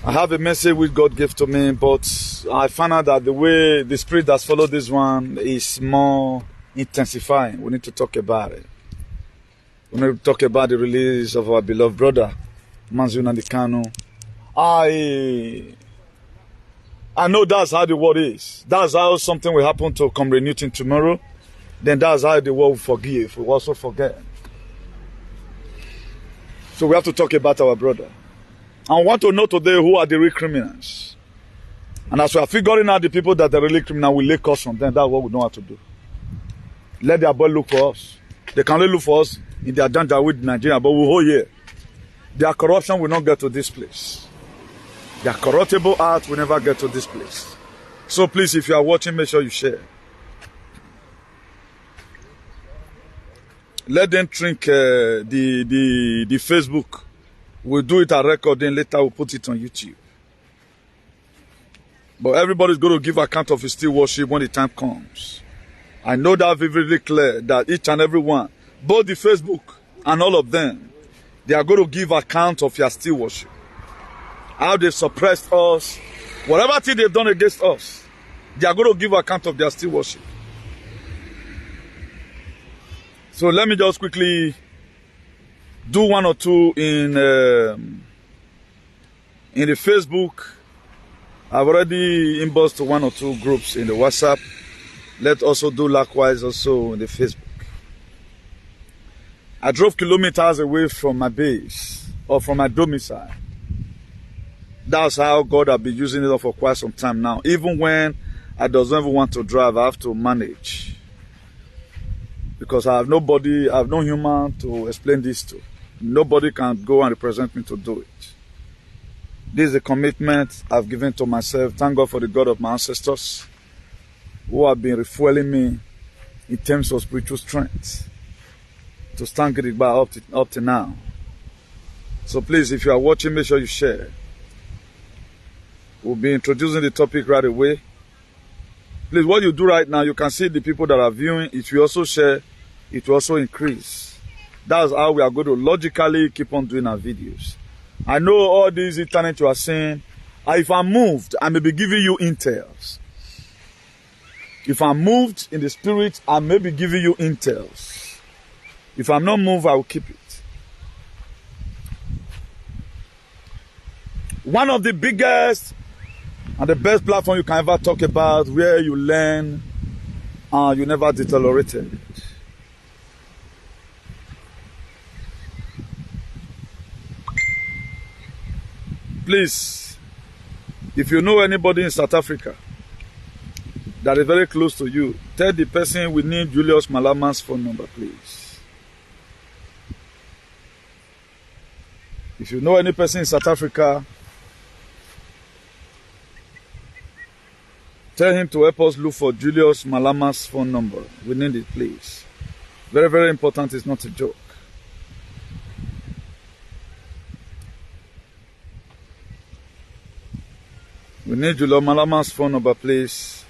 I have a message which God gave to me, but I found out that the way the spirit that's followed this one is more intensifying. We need to talk about it. We need to talk about the release of our beloved brother, Mazi Nnamdi. I know that's how the world is. That's how something will happen to Comrade Newton tomorrow. Then that's how the world will forgive. We also forget. So we have to talk about our brother. I want to know today who are the real criminals. And as we are figuring out the people that are really criminal, we lay curse on them. That's what we know how to do. Let their boy look for us. They can only look for us in their danger with Nigeria, but we hold here. Their corruption will not get to this place. Their corruptible heart will never get to this place. So please, if you are watching, make sure you share. Let them drink the Facebook. We'll do it a recording, later we'll put it on YouTube. But everybody's going to give account of his still worship when the time comes. I know that vividly clear that each and every one, both the Facebook and all of them, they are going to give account of your still worship. How they suppressed us, whatever thing they've done against us, they are going to give account of their still worship. So let me just quickly do one or two in the Facebook. I've already inboxed to one or two groups in the WhatsApp. Let's also do likewise also in the Facebook. I drove kilometers away from my base or from my domicile. That's how God has been using it for quite some time now. Even when I don't even want to drive, I have to manage. Because I have nobody, I have no human to explain this to. Nobody can go and represent me to do it. This is a commitment I've given to myself. Thank God for the God of my ancestors who have been refueling me in terms of spiritual strength to stand Gidigba up to now. So please, if you are watching, make sure you share. We'll be introducing the topic right away. Please, what you do right now, you can see the people that are viewing. If you also share, it will also increase. That's how we are going to logically keep on doing our videos. I know all these internet you are seeing. If I'm moved, I may be giving you intels. If I'm moved in the spirit, I may be giving you intels. If I'm not moved, I will keep it. One of the biggest and the best platform you can ever talk about, where you learn and you never deteriorated. Please, if you know anybody in South Africa that is very close to you, tell the person we need Julius Malama's phone number, please. If you know any person in South Africa, tell him to help us look for Julius Malama's phone number. We need it, please. Very, very important. It's not a joke. We need Julius Malama's phone number, please.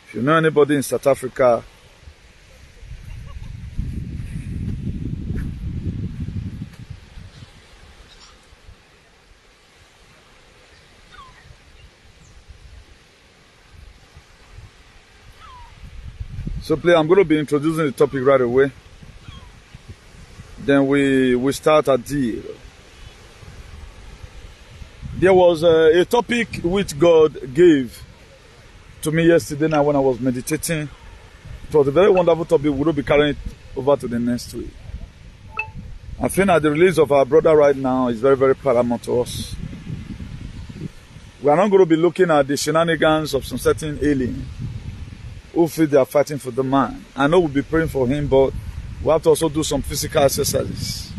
If you know anybody in South Africa, so please, I'm going to be introducing the topic right away. Then we start a deal. There was a topic which God gave to me yesterday night when I was meditating. It was a very wonderful topic. We will be carrying it over to the next week. I think that the release of our brother right now is very, very paramount to us. We are not going to be looking at the shenanigans of some certain alien who feel they are fighting for the man. I know we'll be praying for him, but we have to also do some physical exercises.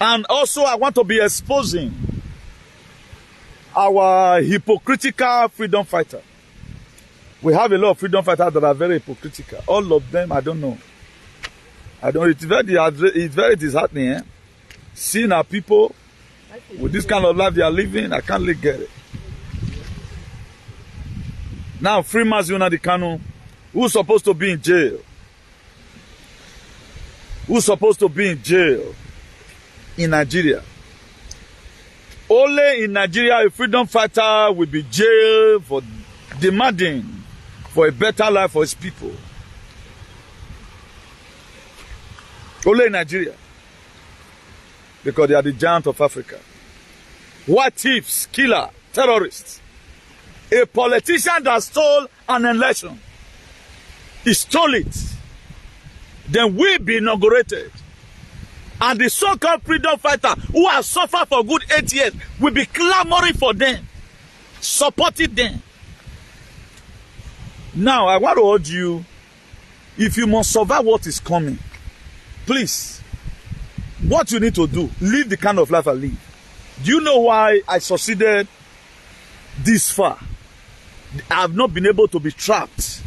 And also, I want to be exposing our hypocritical freedom fighter. We have a lot of freedom fighters that are very hypocritical. All of them, I don't know. It's very disheartening, eh? Seeing our people with this kind of life they are living, I can't really get it. Now, free Mazi Nnamdi, who's supposed to be in jail? Who's supposed to be in jail? in Nigeria. Only in Nigeria a freedom fighter will be jailed for demanding for a better life for his people. Only in Nigeria. Because they are the giant of Africa. White thieves, killer, terrorists. A politician that stole an election. He stole it. Then we be inaugurated. And the so-called freedom fighter who have suffered for good 8 years will be clamoring for them. Supporting them. Now, I want to urge you, if you must survive what is coming, please, what you need to do, live the kind of life I live. Do you know why I succeeded this far? I have not been able to be trapped.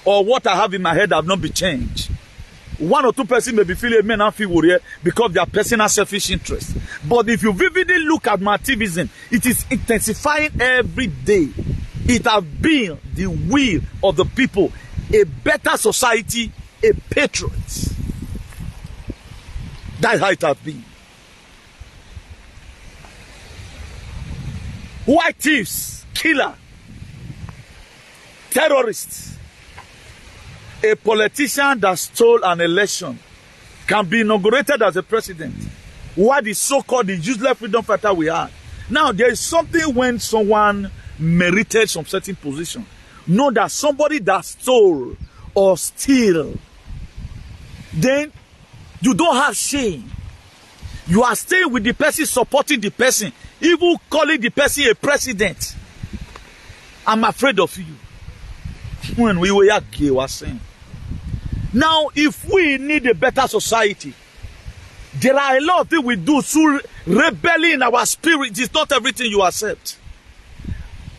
Or what I have in my head have not been changed. One or two persons may be feeling men and feel worried because they are personal selfish interest. But if you vividly look at my activism, it is intensifying every day. It has been the will of the people, a better society, a patriot. That's how it has been. White thieves, killer, terrorists. A politician that stole an election can be inaugurated as a president. What is so-called the useless freedom fighter we had. Now, there is something when someone merited some certain position. Know that somebody that stole or steal, then you don't have shame. You are staying with the person, supporting the person, even calling the person a president. I'm afraid of you. When we were here, was saying. Now, if we need a better society, there are a lot of things we do through rebelling in our spirit. It's not everything you accept.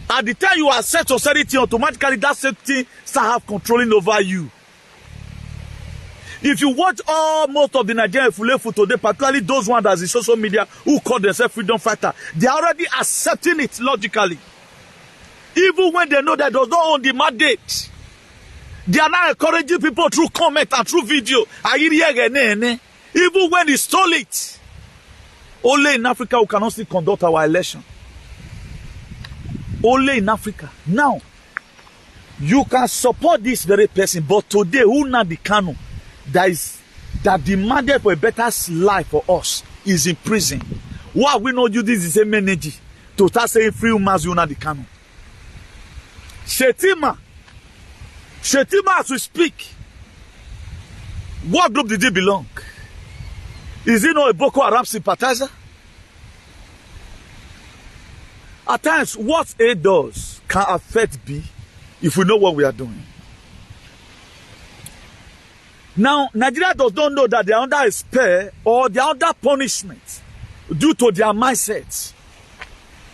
At the time you accept society, automatically that same thing start have controlling over you. If you watch most of the Nigerian Fulefu today, particularly those ones that's in social media who call themselves freedom fighter, they are already accepting it logically. Even when they know that does not own the mandate. They are now encouraging people through comment and through video. Even when they stole it. Only in Africa we cannot still conduct our election. Only in Africa. Now, you can support this very person, but today, who now the Kanu that demanded for a better life for us is in prison. Why we not use this the same energy to start saying free human you now the Kanu? Shetima as we speak, what group did he belong? Is he not a Boko Haram sympathizer? At times, what A does can affect B if we know what we are doing. Now, Nigeria does not know that they are under a spell or they are under punishment due to their mindsets.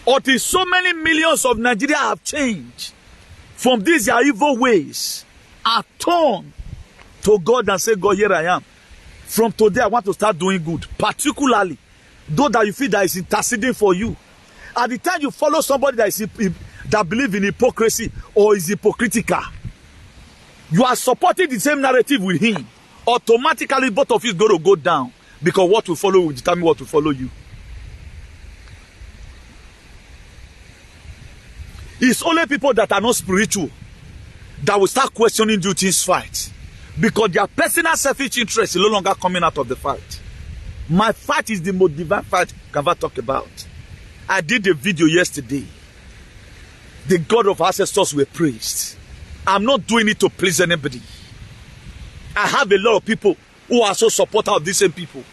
Until so many millions of Nigeria have changed from these their evil ways, are turned to God and say, God, here I am. From today, I want to start doing good. Particularly, those that you feel that is interceding for you. At the time you follow somebody that believes in hypocrisy or is hypocritical, you are supporting the same narrative with him. Automatically, both of you is going to go down. Because what will follow will determine what will follow you. It's only people that are not spiritual that will start questioning do things fight. Because their personal selfish interest is no longer coming out of the fight. My fight is the most divine fight I can ever talk about. I did a video yesterday. The God of ancestors were praised. I'm not doing it to please anybody. I have a lot of people who are so supportive of these same people.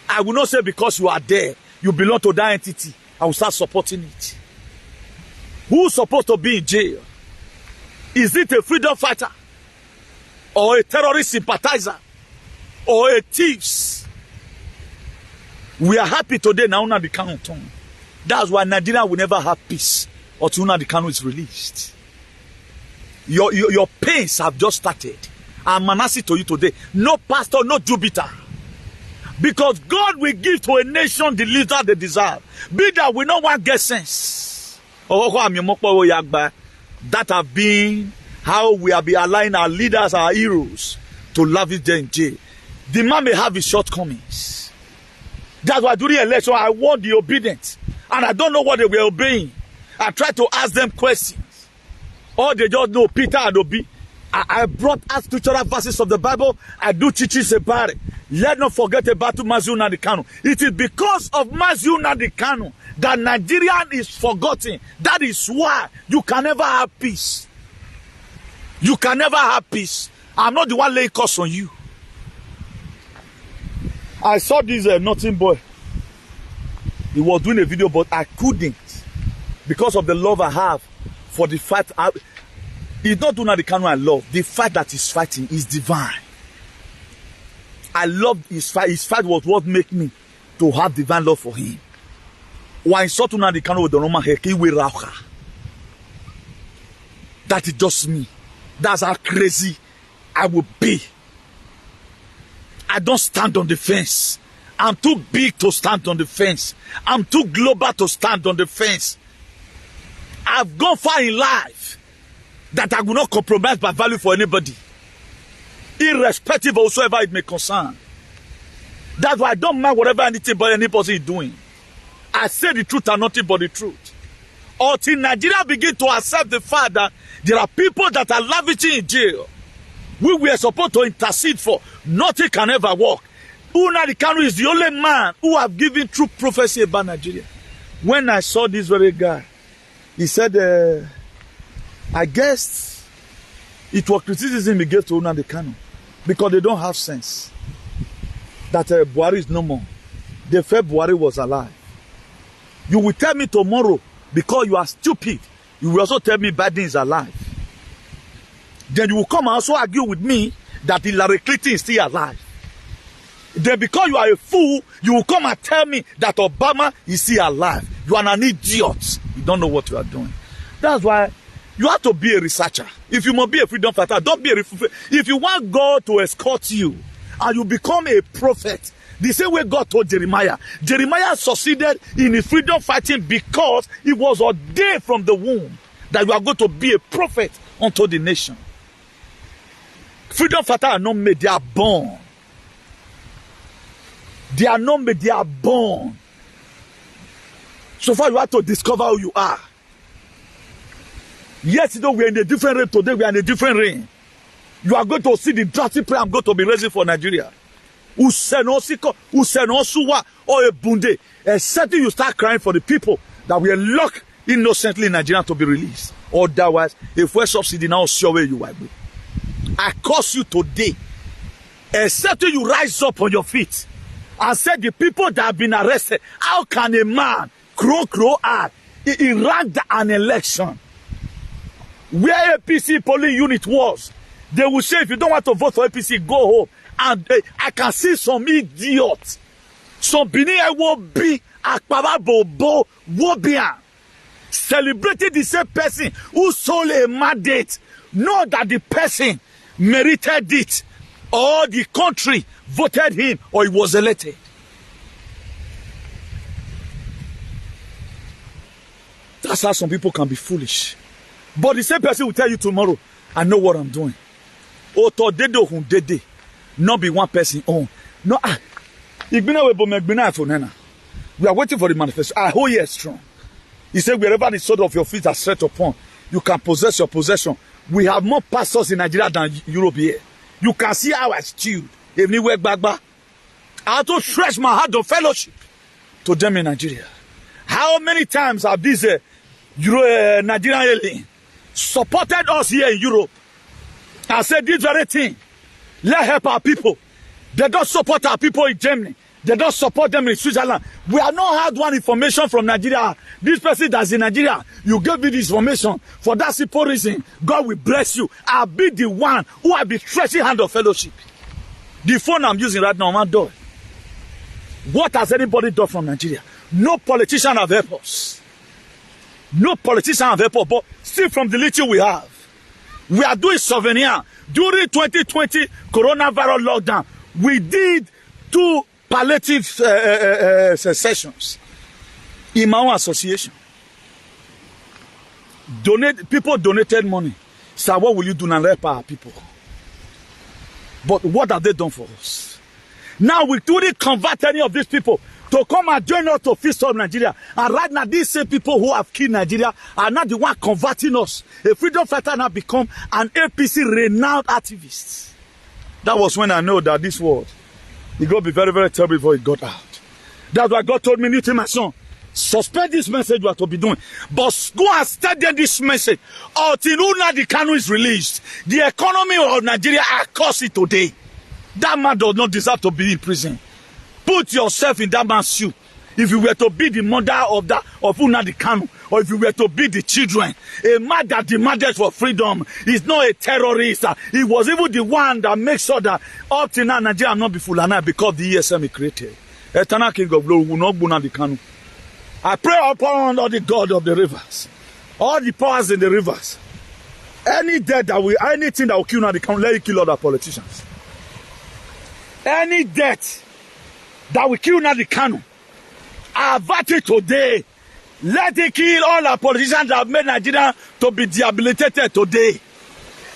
I will not say because you are there, you belong to that entity, I will start supporting it. Who's supposed to be in jail? Is it a freedom fighter? Or a terrorist sympathizer? Or a thief? We are happy today now Nnamdi Kanu tongue. That's why Nigeria will never have peace until Nnamdi Kanu is released. Your pains have just started. I'm menacing to you today. No pastor, no Jupiter. Because God will give to a nation the leader they deserve. Be that we no one get sense. That have been how we have been aligning our leaders, our heroes, to lavish them in jail. The man may have his shortcomings. That's why during the election, I want the obedience. And I don't know what they were obeying. I tried to ask them questions. All they just know, Peter and Obi. I brought us scriptural verses of the Bible. I do teachings about it. Let not forget about Maziu Nnamdi Kanu. It is because of Maziu Nnamdi Kanu that Nigeria is forgotten. That is why you can never have peace. You can never have peace. I'm not the one laying curse on you. I saw this nothing boy. He was doing a video, but I couldn't because of the love I have for the fight. It's not Nnamdi Kanu I love. The fight that he's fighting is divine. I love his fight. His fight was what made me to have divine love for him. When I saw Nnamdi Kanu with the Roman Heki, that is just me. That's how crazy I will be. I don't stand on the fence. I'm too big to stand on the fence. I'm too global to stand on the fence. I've gone far in life that I will not compromise my value for anybody, irrespective of whatsoever it may concern. That's why I don't mind whatever anything but any person is doing. I say the truth and nothing but the truth. Until Nigeria begin to accept the fact that there are people that are lavishing in jail, we were supposed to intercede for. Nothing can ever work. Nnamdi Kanu is the only man who have given true prophecy about Nigeria. When I saw this very guy, he said, I guess it was criticism he gave to Nnamdi Kanu because they don't have sense. That Buhari is no more. They felt Buhari was alive. You will tell me tomorrow because you are stupid. You will also tell me Biden is alive. Then you will come and also argue with me that Hillary Clinton is still alive. Then because you are a fool, you will come and tell me that Obama is still alive. You are an idiot. You don't know what you are doing. That's why you have to be a researcher. If you must be a freedom fighter, don't be a if you want God to escort you and you become a prophet, the same way God told Jeremiah. Jeremiah succeeded in his freedom fighting because it was ordained from the womb that you are going to be a prophet unto the nation. Freedom fighters are not made, they are born. They are not made, they are born. So far you have to discover who you are. Yesterday we are in a different reign, today we are in a different reign. You are going to see the drastic prayer I'm going to be raising for Nigeria. Except you start crying for the people that we are locked innocently in Nigeria to be released. Otherwise, if we're subsidy now, sure where you are. I curse you today. Except you rise up on your feet and say the people that have been arrested, how can a man crow out? He ranked an election where APC polling unit was. They will say if you don't want to vote for APC, go home. And I can see some idiots. Some Benin will be Akpaba Wobian celebrating the same person who sold a mandate. Know that the person merited it, or the country voted him, or he was elected. That's how some people can be foolish. But the same person will tell you tomorrow, I know what I'm doing. Not be one person on. No, we are waiting for the manifesto. I hold you strong. He said, wherever the sword of your feet are set upon, you can possess your possession. We have more pastors in Nigeria than Europe here. You can see how I stewed. I have to stretch my heart of fellowship to them in Nigeria. How many times have these Nigerian aliens supported us here in Europe and said this very thing? Let's help our people. They don't support our people in Germany. They don't support them in Switzerland. We have not had one information from Nigeria. This person that's in Nigeria, you gave me this information. For that simple reason, God will bless you. I'll be the one who will be stretching hand of fellowship. The phone I'm using right now, I'm doing. What has anybody done from Nigeria? No politician have helped us. No politician have helped us. But still from the little we have, we are doing souvenir. During 2020 coronavirus lockdown, we did 2 palliative sessions in my own association. People donated money. So what will you do now? Help our people. But what have they done for us? Now we couldn't convert any of these people. to come and join us to fix up Nigeria. And right now, these same people who have killed Nigeria are not the one converting us. A freedom fighter now become an APC renowned activist. That was when I know that this world, it got to be very, very terrible before it got out. That's why God told me, Newton, my son, suspend this message you are to be doing. But go and start them this message until Nnamdi Kanu is released. The economy of Nigeria are cursed today. That man does not deserve to be in prison. Put yourself in that man's shoe. If you were to be the mother of Nnamdi Kanu, or if you were to be the children, a man that demanded for freedom is not a terrorist. He was even the one that makes sure that up till now Nigeria will not be full because the ESM he created. Eternal King of Glory will not be Nnamdi Kanu. I pray upon all the God of the rivers, all the powers in the rivers. Anything that will kill Nnamdi Kanu, let it kill other politicians. Any death that will kill Nnamdi Kanu, avert it today. Let it kill all our politicians that have made Nigeria to be debilitated today.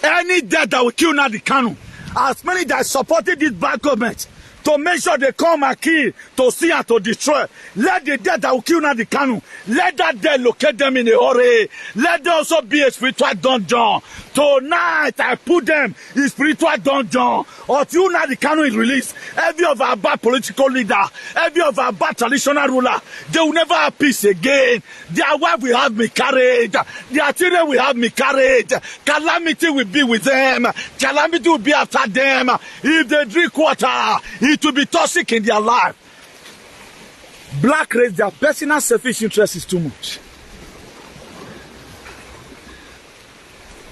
Any death that will kill Nnamdi Kanu, as many that supported this bad government, to make sure they come and kill, to see and to destroy. Let the death that will kill Nnamdi Kanu, let that death locate them in a hurry. Let there also be a spiritual dungeon. Tonight, I put them in spiritual dungeon. Until Nnamdi Kanu is released, every of our bad political leader, every of our bad traditional ruler, they will never have peace again. Their wife will have miscarriage. Their children will have miscarriage. Calamity will be with them. Calamity will be after them. If they drink water, it will be toxic in their life. Black race, their personal selfish interest is too much.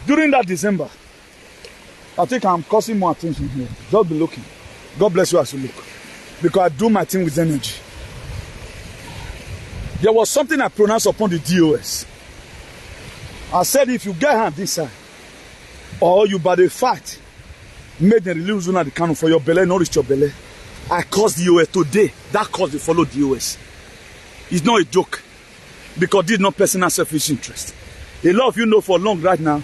During that December, I think I'm causing more attention here. Just be looking. God bless you as you look. Because I do my thing with energy. There was something I pronounced upon the DOS. I said if you get hand this side, or you by the fight, make them release Nnamdi Kanu for your belly, not reach your belly. I caused the DOS today. That caused the follow DOS. It's not a joke. Because this is not personal selfish interest. A lot of you know for long right now,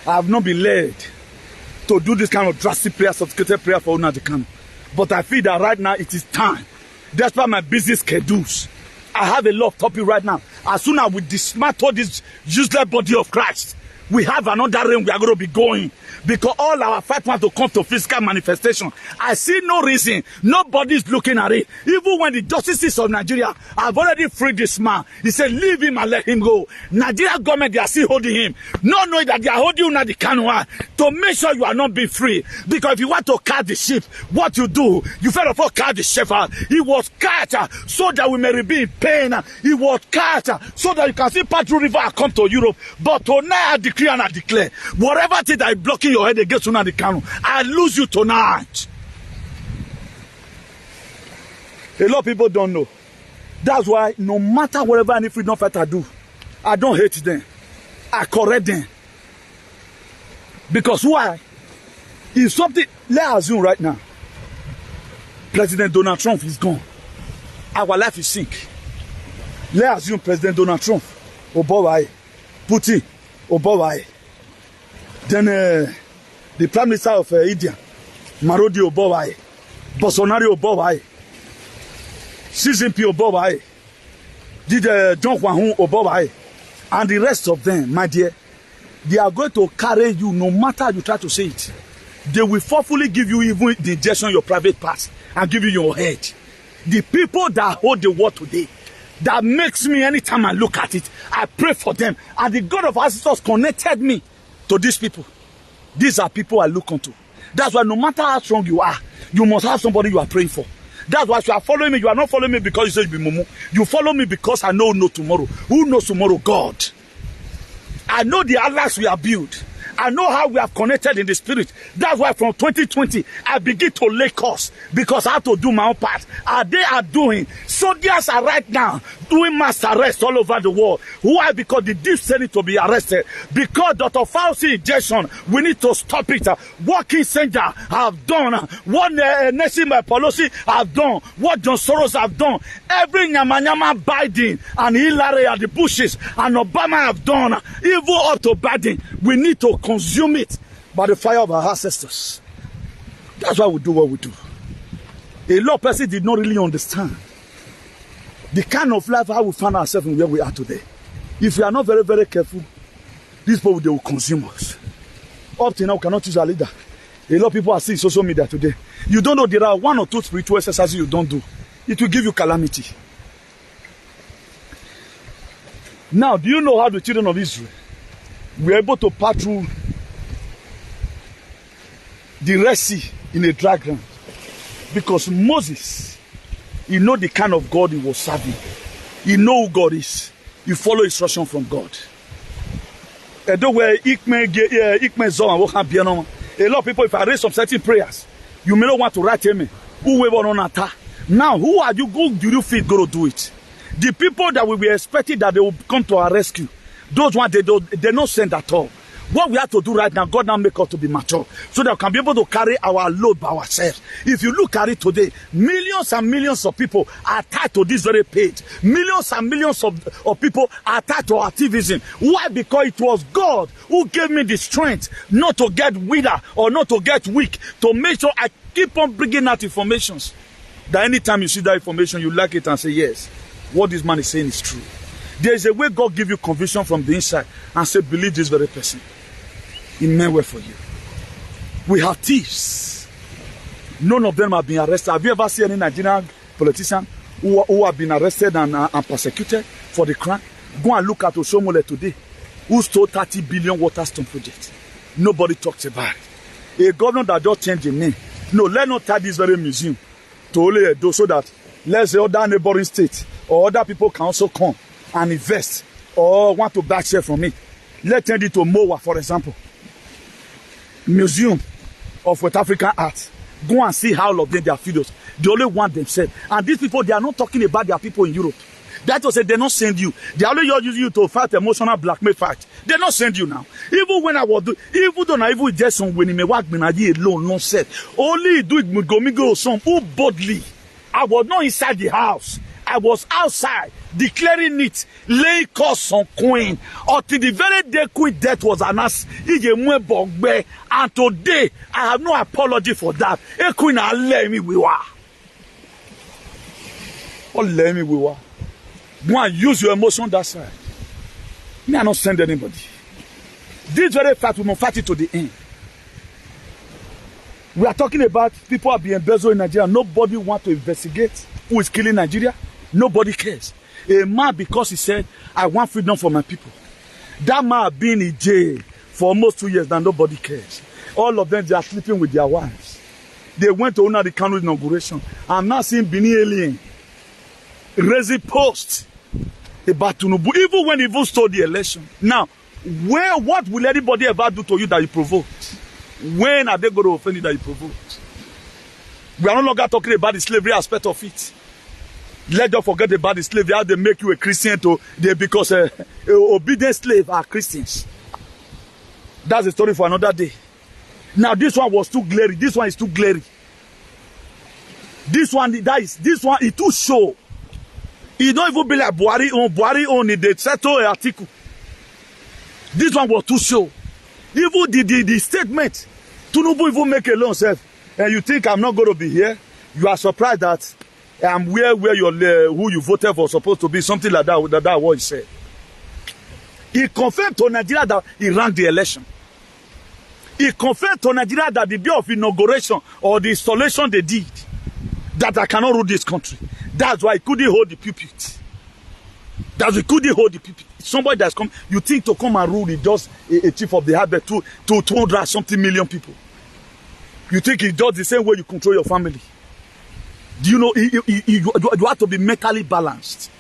I have not been led to do this kind of drastic prayer, sophisticated prayer for Nnamdi Kanu. But I feel that right now it is time. That's why my business schedules. I have a lot of topic right now. As soon as we dismantle this useless body of Christ, we have another realm we are going to be going. Because all our fight want to come to physical manifestation. I see no reason. Nobody is looking at it. Even when the justices of Nigeria have already freed this man, he said, leave him and let him go. Nigeria government, they are still holding him. Not knowing that they are holding Nnamdi Kanu to make sure you are not being free. Because if you want to catch the sheep, what you do, you first of all catch the shepherd. He was caught so that we may be in pain. He was caught so that you can see pass through river and come to Europe. But tonight I decree and I declare, whatever thing that is blocking your head against Nnamdi Kanu, I lose you tonight. A lot of people don't know. That's why no matter whatever any freedom fighter do, I don't hate them. I correct them. Because why? If something, let's assume right now, President Donald Trump is gone. Our life is sink. Let's assume President Donald Trump, Obawai, Putin, Obawai. Then the Prime Minister of India, Marodi Obawai, Bolsonaro Obawai, Xi Jinping Obawai, did John Hwang Obawai, and the rest of them, my dear, they are going to carry you no matter how you try to say it. They will forcefully give you even the injection your private parts and give you your head. The people that hold the world today, that makes me anytime I look at it, I pray for them. And the God of ancestors connected me to these people. These are people I look unto. That's why no matter how strong you are, you must have somebody you are praying for. That's why if you are following me, you are not following me because you say you be mumu. You follow me because I know tomorrow. Who knows tomorrow? God. I know the allies we have built. I know how we have connected in the spirit. That's why from 2020, I begin to lay course because I have to do my own part. They are doing. Soldiers are right now doing mass arrests all over the world. Why? Because the deep state need to be arrested. Because Dr. Fauci injection, we need to stop it. What Kissinger have done, what Nancy Pelosi have done, what John Soros have done, every Nyama Biden and Hillary and the Bushes and Obama have done, even up to Biden, we need to consume it by the fire of our ancestors. That's why we do what we do. A lot of people did not really understand The kind of life how we find ourselves in where we are today. If we are not very, very careful, these people, they will consume us. Up till now, we cannot choose a leader. A lot of people are seeing social media today. You don't know there are 1 or 2 spiritual exercises you don't do. It will give you calamity. Now, do you know how the children of Israel were able to pass through the Red Sea in a dry ground? Because Moses, he know the kind of God he was serving. He know who God is. He follow instruction from God. A lot of people, if I raise some certain prayers, you may not want to write amen. Now, who are you going do you feel going to do it? The people that we were expecting that they will come to our rescue, those ones they're not sent at all. What we have to do right now, God now make us to be mature so that we can be able to carry our load by ourselves. If you look at it today, millions and millions of people are tied to this very page. Millions and millions of people are tied to activism. Why? Because it was God who gave me the strength not to get wither or not to get weak, to make sure I keep on bringing out informations. That anytime you see that information, you like it and say, yes, what this man is saying is true. There is a way God gives you conviction from the inside and say, believe this very person. It may well for you. We have thieves. None of them have been arrested. Have you ever seen any Nigerian politician who have been arrested and persecuted for the crime? Go and look at Oshomole today, who stole 30 billion water stone project. Nobody talks about it. A governor that just changed the name. No, let's not tie this very museum to only Edo so that let's say other neighboring states or other people can also come and invest or want to buy share from it. Let's turn it to Moa, for example. Museum of West African art. Go and see how of them they are videos. They only want themselves. And these people, they are not talking about their people in Europe. That was it, they not send you. They only use you to fight emotional blackmail fight. They not send you now. Even when I was doing, even though I even just when he may work alone, no set. Only do it go some who boldly. I was not inside the house. I was outside declaring it, laying curse on Queen. Until the very day Queen death was announced, and today I have no apology for that. A Queen, I let me we were. Oh, let me we were. Go and use your emotion that side. Me, I not send anybody. This very fact, we must fight it to the end. We are talking about people are being embezzled in Nigeria. Nobody wants to investigate who is killing Nigeria. Nobody cares. A man, because he said, I want freedom for my people. That man has been in jail for almost 2 years now. Nobody cares. All of them, they are sleeping with their wives. They went to honor the Kano inauguration. I'm not seeing Bini Alien raising posts about Tinubu, even when he even stole the election. Now, what will anybody ever do to you that you provoked? When are they going to offend you that you provoked? We are no longer talking about the slavery aspect of it. Let's not forget about the slavery, how they make you a Christian because obedient slaves are Christians. That's a story for another day. Now this one was too glary. This one is too glary. This one is too show. It don't even be like Buhari on the settle article. This one was too show. Even the statement, Tinubu even make alone self. And you think I'm not going to be here? You are surprised that I'm where who you voted for supposed to be, something like that. That what he said. He confirmed to Nigeria that he ran the election. He confirmed to Nigeria that the day of inauguration or the installation they did, that I cannot rule this country. That's why he couldn't hold the pulpit. That's why he couldn't hold the pulpit. Somebody that's come, you think to come and rule, he does a chief of the harbour to 200 something million people. You think he does the same way you control your family. Do you know, you have to be mentally balanced.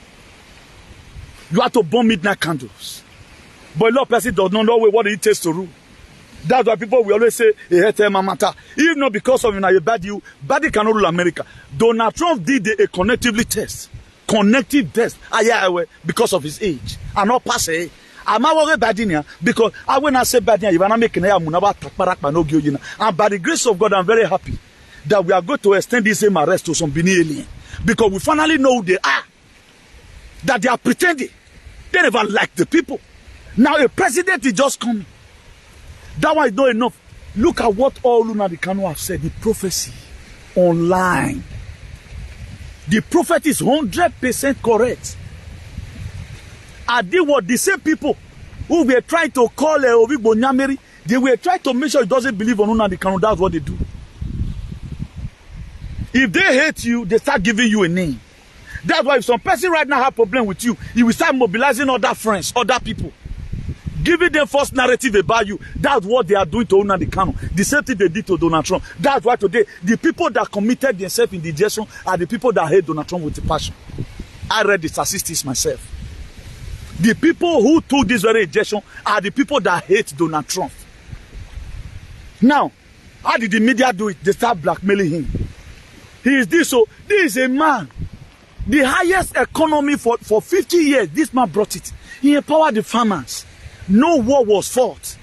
You have to burn midnight candles. But a lot of people does not know what it takes to rule. That's why people will always say, if not because of bad cannot rule America. Donald Trump did a connective test because of his age. And not pass it. I'm not worried about it because I when I say bad, and by the grace of God, I'm very happy that we are going to extend this same arrest to some Bini alien. Because we finally know who they are. That they are pretending. They never like the people. Now a president is just coming. That one is not enough. Look at what all Luna the Kano have said. The prophecy online. The prophet is 100% correct. And they were the same people who were trying to call Ovigbo Nyameri. They were trying to make sure he doesn't believe on Nnamdi Kanu. That's what they do. If they hate you, they start giving you a name. That's why if some person right now have a problem with you, he will start mobilizing other friends, other people, giving them false narrative about you. That's what they are doing to Nnamdi Kanu. The same thing they did to Donald Trump. That's why today, the people that committed themselves in the injection are the people that hate Donald Trump with a passion. I read the statistics myself. The people who took this very injection are the people that hate Donald Trump. Now, how did the media do it? They start blackmailing him. He is this, so this is a man. The highest economy for 50 years, this man brought it. He empowered the farmers. No war was fought.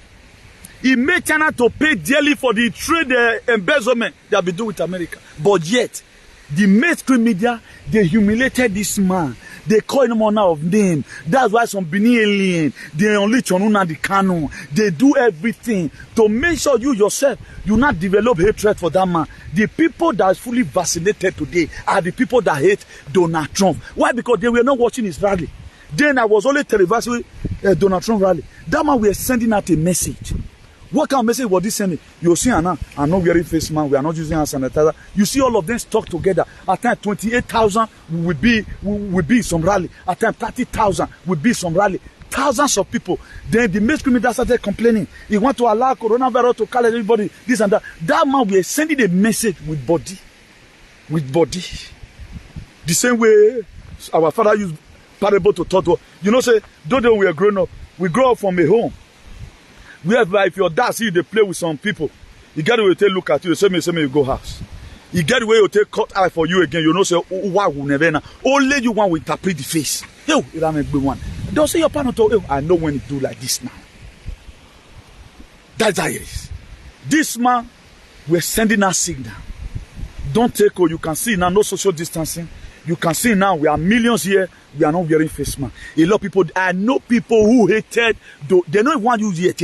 He made China to pay dearly for the trade embezzlement they have been doing with America. But yet, the mainstream media, they humiliated this man. They call him honor of name. That's why some Benin alien, they only Nnamdi Kanu. They do everything to make sure you yourself, you not develop hatred for that man. The people that are fully vaccinated today are the people that hate Donald Trump. Why? Because they were not watching his rally. Then I was only televising Donald Trump rally. That man, we are sending out a message. What kind of message was this sending? You see, I'm not wearing face mask. We are not using hand sanitizer. You see all of them stuck together. At times, 28,000 will be some rally. At times, 30,000 will be some rally. Thousands of people. Then the mainstream media started complaining. He want to allow coronavirus to call everybody this and that. That man, we are sending a message with body. With body. The same way our father used parable to talk. You know, say, though we are grown up, we grow up from a home. Whereby if your dad see you, they play with some people, you get away to look at you, say me, you go house. You get away to take cut eye for you again, you know, say, why will never know. Only you want to interpret the face. Yo, it am a good one. Don't say your partner to, I know when you do like this now. That's how it is. This man, we're sending a signal. Don't take, you can see now, no social distancing. You can see now, we are millions here, we are not wearing face mask. A lot of people, I know people who hated, they don't want you here.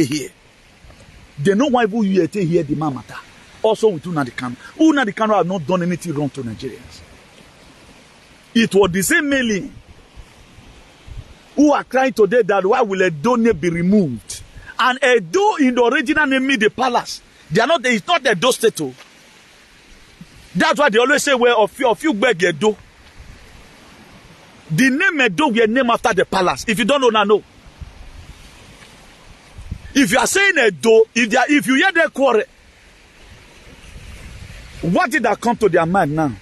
They don't want you here, the man matter. Also with Nnamdi Kanu. Nnamdi Kanu have not done anything wrong to Nigerians. It was the same mailing who are crying today that why will Edo be removed? And Edo in the original name mean the palace. They are not, it's not Edo state. That's why they always say, well, of you beg Edo. The name Edo were named after the palace. If you don't know, now know. If you are saying Edo, if you hear their quarrel, what did that come to their mind now?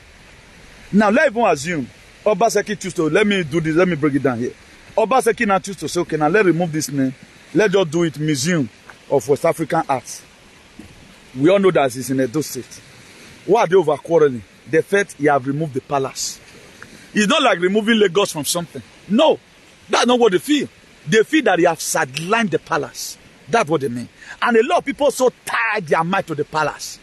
Now, let's even assume Obaseki choose to, let me do this, let me break it down here. Obaseki now choose to say, okay, now let's remove this name. Let's just do it Museum of West African Arts. We all know that it's in Edo State. Why are they over quarreling? The fact you have removed the palace. It's not like removing Lagos from something. No, that's not what they feel. They feel that they have sidelined the palace. That's what they mean. And a lot of people so tied their mind to the palace.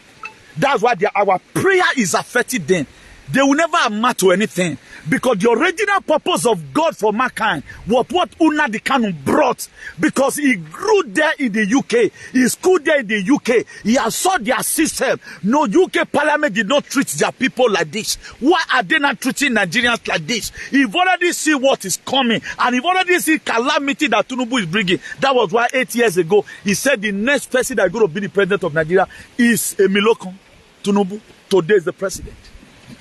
That's why our prayer is affecting them. They will never amount to anything. Because the original purpose of God for mankind was what Nnamdi Kanu brought. Because he grew there in the UK. He schooled there in the UK. He has saw their system. No, UK parliament did not treat their people like this. Why are they not treating Nigerians like this? He've already seen what is coming. And he've already seen calamity that Tinubu is bringing. That was why 8 years ago, he said the next person that is going to be the president of Nigeria is Emilokun Tinubu. Today is the president.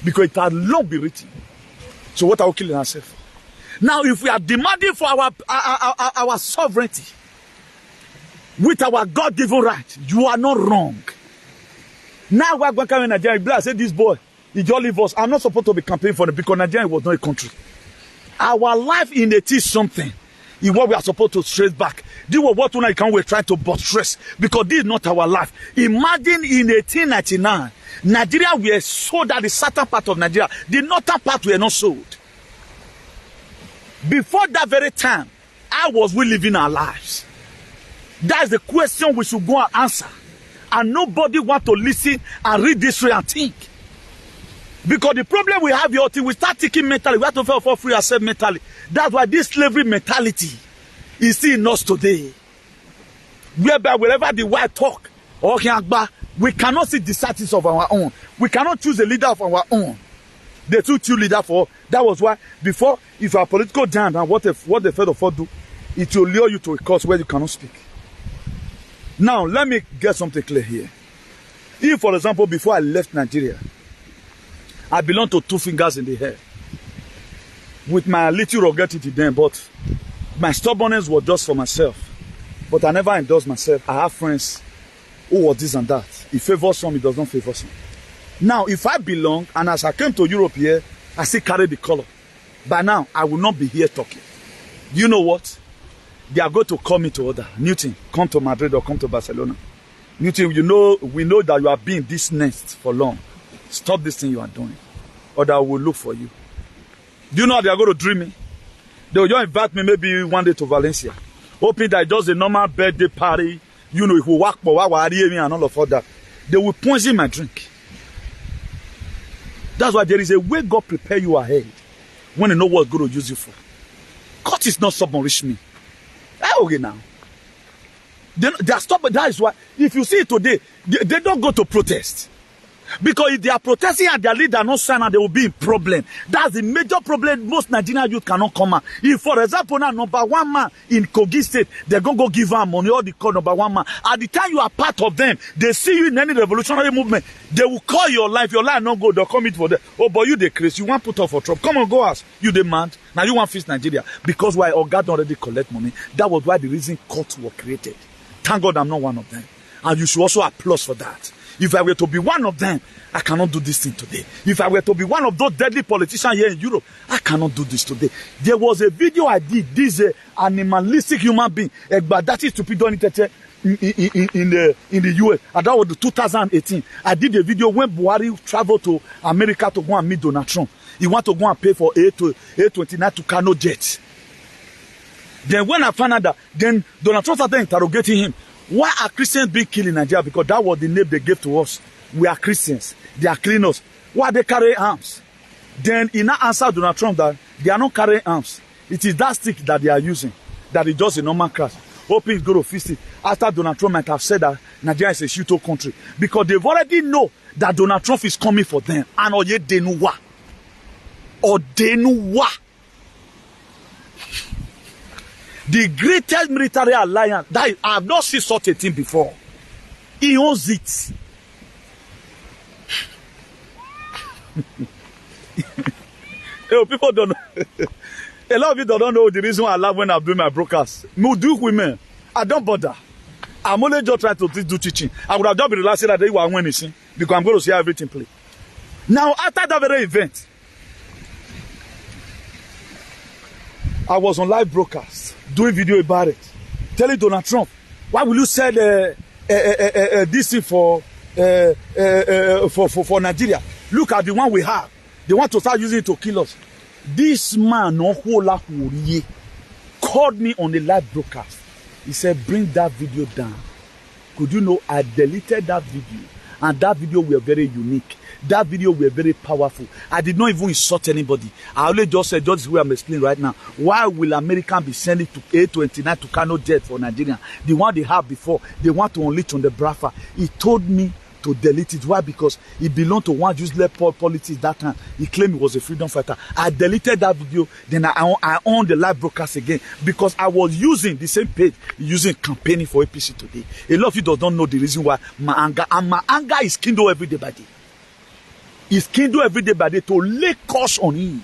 Because it had long been written. So what are we killing ourselves for? Now, if we are demanding for our sovereignty with our God-given right, you are not wrong. Now we're going to come in Nigeria. I say this boy, he just leave us. I'm not supposed to be campaigning for him because Nigeria was not a country. Our life in it is something. Is what we are supposed to trace back. This was what we're trying to buttress because this is not our life. Imagine in 1899. Nigeria were sold at the southern part of Nigeria. The northern part were not sold. Before that very time, how was we living our lives? That's the question we should go and answer. And nobody want to listen and read this way and think. Because the problem we have here, we start thinking mentally. We have to feel for free ourselves mentally. That's why this slavery mentality is still in us today. Whereby wherever the white talk, or we cannot see the status of our own. We cannot choose a leader of our own. They took you leader for. That was why before, if you are political giant and what the Fed of do, it will lure you to a course where you cannot speak. Now, let me get something clear here. If, for example, before I left Nigeria, I belonged to two fingers in the air, with my little ruggedity then, but my stubbornness was just for myself. But I never endorsed myself. I have friends who was this and that. It favors some, it does not favor some. Now, if I belong, and as I came to Europe here, I still carry the color. By now, I will not be here talking. Do you know what? They are going to call me to order. Newton, come to Madrid or come to Barcelona. Newton, we know that you have been in this nest for long. Stop this thing you are doing, or that I will look for you. Do you know how they are going to dream me? They will just invite me maybe one day to Valencia, hoping that just a normal birthday party, you know, if we work for me and all of that. They will poison my drink. That's why there is a way God prepare you ahead when you know what God will use you for. God is not submerged me. Okay now. They are stubborn. That is why, if you see it today, they don't go to protest. Because if they are protesting and their leader not sign, they will be in problem. That's the major problem. Most Nigerian youth cannot come out. If, for example, now number one man in Kogi State, they're going to go give them money, or they call number one man. At the time you are part of them, they see you in any revolutionary movement, they will call your life not go, they'll come it for them. Oh, but you the crazy, you want put up for trouble. Come on, go ask. You demand. Now you want fix Nigeria. Because why God already collect money. That was why the reason courts were created. Thank God I'm not one of them. And you should also applaud for that. If I were to be one of them, I cannot do this thing today. If I were to be one of those deadly politicians here in Europe, I cannot do this today. There was a video I did. This animalistic human being, but that is stupid in the US. And that was the 2018. I did a video when Buhari traveled to America to go and meet Donald Trump. He wanted to go and pay for A29 to Kano jet. Then when I found out that, then Donald Trump started interrogating him. Why are Christians being killed in Nigeria? Because that was the name they gave to us. We are Christians. They are cleaners. Why they carry arms? Then he now answered Donald Trump that they are not carrying arms. It is that stick that they are using. That is just a normal crash. Hoping it's going to fix it. After Donald Trump might have said that Nigeria is a shooter country. Because they've already know that Donald Trump is coming for them. And oye denuwa. Or denuwa. The greatest military alliance that I have not seen such a thing before. He owns it. People don't know. A lot of you don't know the reason why I laugh when I'm doing my broadcast. Me do women. I don't bother. I'm only just trying to do teaching. I would have just been relaxing that day while I'm winning, because I'm going to see everything play. Now, after that very event, I was on live broadcast, doing video about it, telling Donald Trump, why will you sell this thing for Nigeria? Look at the one we have. They want to start using it to kill us. This man called me on a live broadcast. He said, bring that video down. Could you know, I deleted that video. And that video were very unique. That video were very powerful. I did not even insult anybody. I only just said, just the way I'm explaining right now. Why will American be sending to A29 to Kano jet for Nigeria? The one they have before, they want to unleash on the Brafa. He told me to delete it. Why? Because he belonged to one useless politics that time. He claimed he was a freedom fighter. I deleted that video. Then I owned the live broadcast again because I was using the same page, using campaigning for APC today. A lot of you don't know the reason why my anger is kindled every day by day. It's kindled every day by day to lay curse on him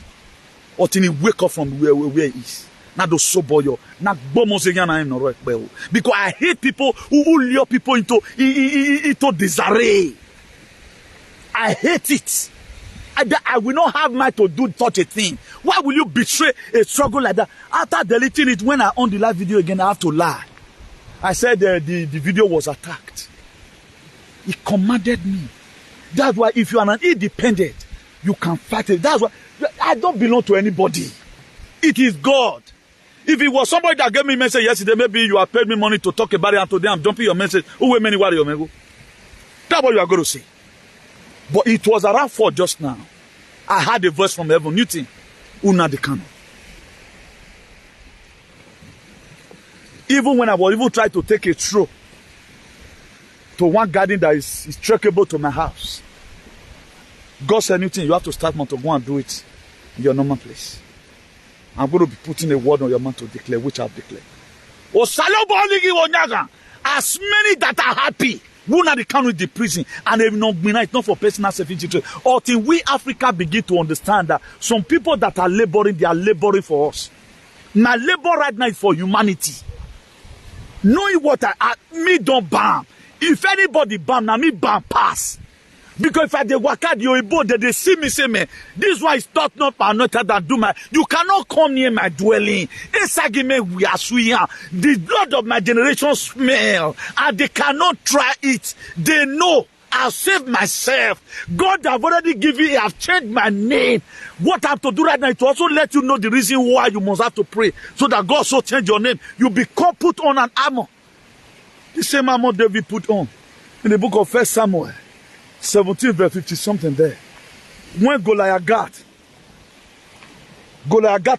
until he wake up from where he is. Not to sober you, not because I hate people who lure people into disarray. I hate it. I will not have mind to do such a thing. Why will you betray a struggle like that? After deleting it, when I on the live video again, I have to lie. I said the video was attacked. He commanded me. That's why if you are an independent, you can fight it. That's why I don't belong to anybody. It is God. If it was somebody that gave me a message yesterday, maybe you have paid me money to talk about it, and today I'm jumping your message. Who many warrior mego? That's what you are going to say. But it was around 4 just now. I heard a voice from heaven. Newton, Una de Kano. Even when I was even trying to take a stroll to one garden that is trackable to my house, God said anything, you have to start to go and do it in your normal place. I'm going to be putting a word on your mouth to declare, which I've declared. As many that are happy, who not come with the prison, and it's not for personal self-interest. Until we Africa begin to understand that some people that are laboring, they are laboring for us. My labor right now is for humanity. Knowing what me don't bam. If anybody bam, now me bam pass. Because if I dey work out your Igbo, they see me say, man, this is why it's not anointed that do my. You cannot come near my dwelling. We are sweet. The blood of my generation smell, and they cannot try it. They know I'll save myself. God have already given you. I've changed my name. What I have to do right now is to also let you know the reason why you must have to pray, so that God so change your name. You become put on an armor. The same armor David put on in the book of 1 Samuel 17 verse 50 something there. When Goliath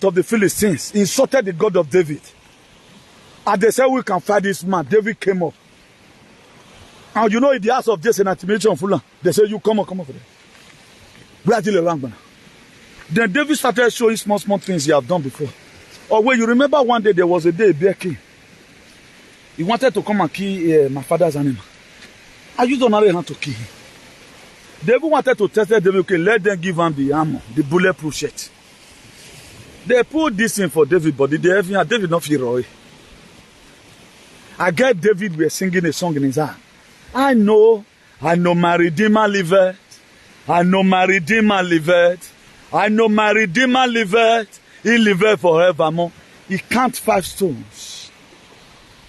of the Philistines insulted the God of David, and they said, we can fight this man, David came up. And you know, in the house of Jesse and Timothy Fuller, they said, you come up for them. We are still around. Then David started showing small things he have done before. Or when you remember one day, there was a day a bear came. He wanted to come and kill my father's animal. I used another hand to kill him. David wanted to test them, okay, let them give him the armor, the bulletproof shirt. They put this in for David, but David not feel Roy. I get David were singing a song in his heart. I know my Redeemer liveth. I know my Redeemer liveth. I know my Redeemer liveth. He liveth forevermore. He count 5 stones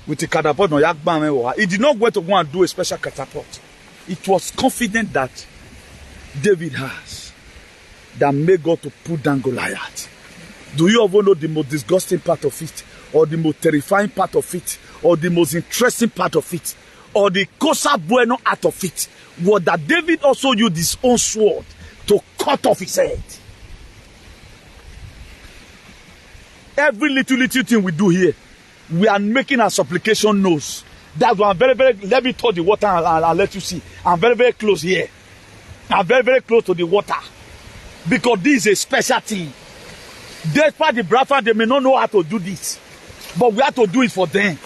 with a catapult. He did not want to go and do a special catapult. It was confident that David has that made God to put down Goliath. Do you ever know the most disgusting part of it, or the most terrifying part of it, or the most interesting part of it, or the cosa bueno out of it? Was that David also used his own sword to cut off his head. Every little thing we do here, we are making our supplication knows. That's why I'm very, let me touch the water and I'll let you see. I'm very close here. I'm very close to the water. Because this is a special thing. Despite the brethren, they may not know how to do this. But we have to do it for them.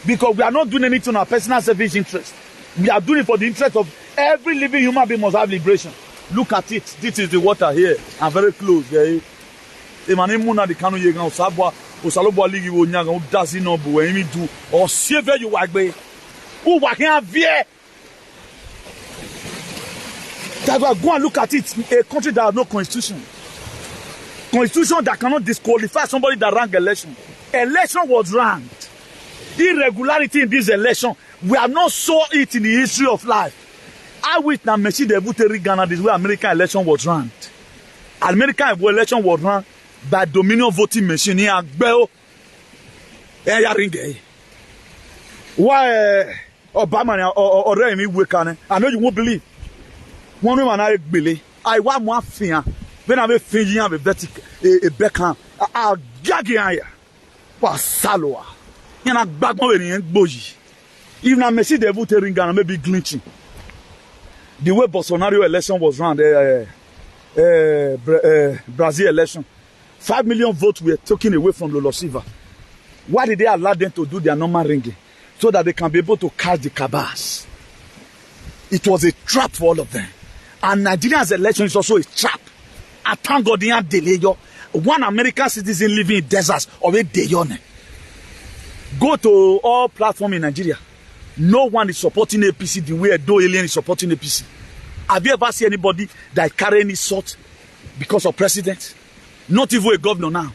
Because we are not doing anything on our personal selfish interest. We are doing it for the interest of every living human being must have liberation. Look at it. This is the water here. I'm very close. Yeah. That's why go and look at it. A country that has no constitution. Constitution that cannot disqualify somebody that ran election. Election was ranked. Irregularity in this election, we have not saw it in the history of life. I witness Messi the Buteri Ghana this way American election was ranked. American election was ranked by Dominion voting machine in Agbeo. Why Obama or Remy Wekane? I know you won't believe. One woman I believe. I want more fear. When I'm a finger, I'm a beckham. I'll gag you. Was Saloa. You know, back more in Boji. Even I may see the voting Ghana maybe glitching. The way Bolsonaro election was run, Brazil election, 5 million votes were taken away from Lula Silva. Why did they allow them to do their normal ringing? So that they can be able to catch the cabals. It was a trap for all of them. And Nigeria's election is also a trap. I thank God they have delayed. One American citizen living in deserts already delayed. Go to all platforms in Nigeria. No one is supporting APC the way Edo Alien is supporting APC. Have you ever seen anybody that carry any sort because of president? Not even a governor now.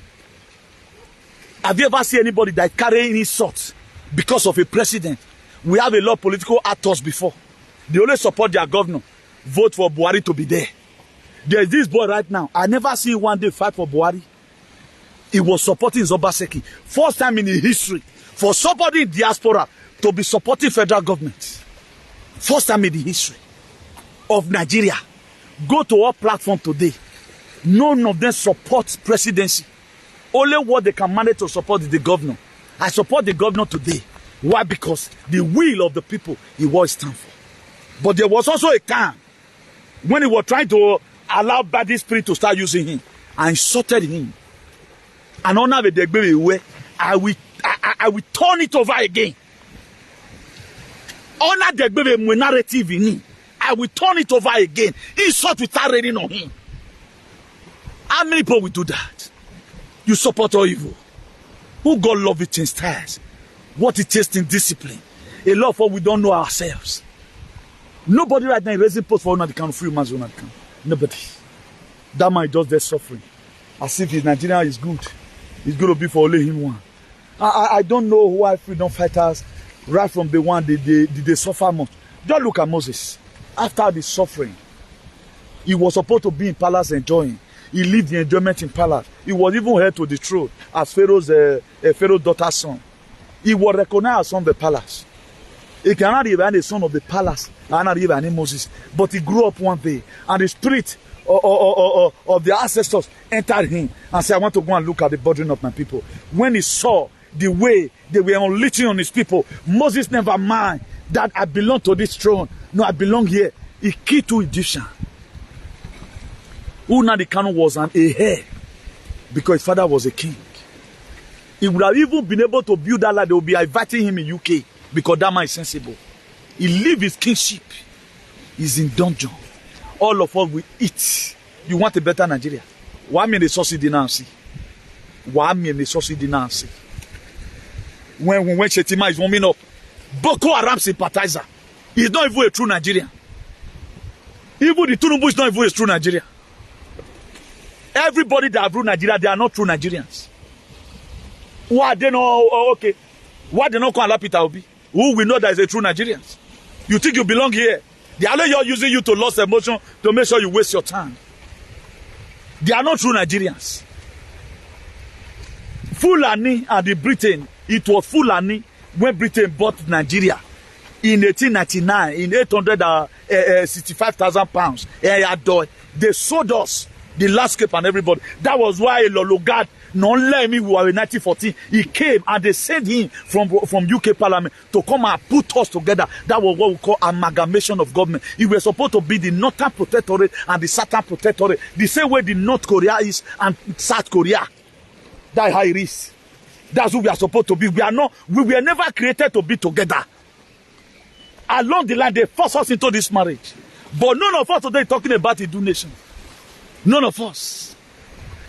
Have you ever seen anybody that carry any sort because of a president? We have a lot of political actors before. They only support their governor. Vote for Buhari to be there. There's this boy right now. I never seen one day fight for Buhari. He was supporting Zobaseki. First time in history for somebody in diaspora to be supporting federal government. First time in the history of Nigeria. Go to our platform today. None of them supports presidency. Only what they can manage to support is the governor. I support the governor today. Why? Because the will of the people he was stand for. But there was also a time when he was trying to allowed bad spirit to start using him and insulted him. And honor the baby way, I will turn it over again. Honor the baby narrative in him. I will turn it over again. Insult will start raining on him. How many people will do that? You support all evil. Who God love it in styles? What it takes in discipline. A lot of us we don't know ourselves. Nobody right now is raising post for the free man's own account. Nobody. That man does their suffering. As if his Nigeria is good. It's going to be for only him one. I don't know why freedom fighters, right from the one, they suffer much. Just look at Moses. After the suffering, he was supposed to be in palace enjoying. He lived the enjoyment in palace. He was even heir to the throne as Pharaoh's daughter's son. He was recognized as son of the palace. He cannot even be the son of the palace. Cannot even be Moses. But he grew up one day, and the spirit of the ancestors entered him and said, I want to go and look at the burden of my people. When he saw the way they were unleashing on his people, Moses never mind that I belong to this throne. No, I belong here. He killed 2 Egyptians. Nnamdi Kanu was a heir because his father was a king. He would have even been able to build that land. They would be inviting him in UK because that man is sensible. He lived his kingship. He's in dungeon. All of us will eat. You want a better Nigeria? Why me the subsidy now see? Why me the subsidy now see? When Shetima is warming up, Boko Haram sympathizer. He's not even a true Nigerian. Even the Tinubu is not even a true Nigerian. Everybody that have ruled Nigeria, they are not true Nigerians. Why they know? Okay. Why they not call Peter Obi? Who we know that is a true Nigerian? You think you belong here? They are not using you to lose emotion to make sure you waste your time. They are not true Nigerians. Fulani and the Britain, it was Fulani when Britain bought Nigeria in 1899 in 865,000 pounds. They sold us the landscape and everybody. That was why Lologad, non let me, we were in 1914. He came and they sent him from UK Parliament to come and put us together. That was what we call amalgamation of government. It was supposed to be the Northern Protectorate and the Southern Protectorate. The same way the North Korea is and South Korea. That's how it is. That's who we are supposed to be. We were never created to be together. Along the line, they forced us into this marriage. But none of us today is talking about the donation. None of us.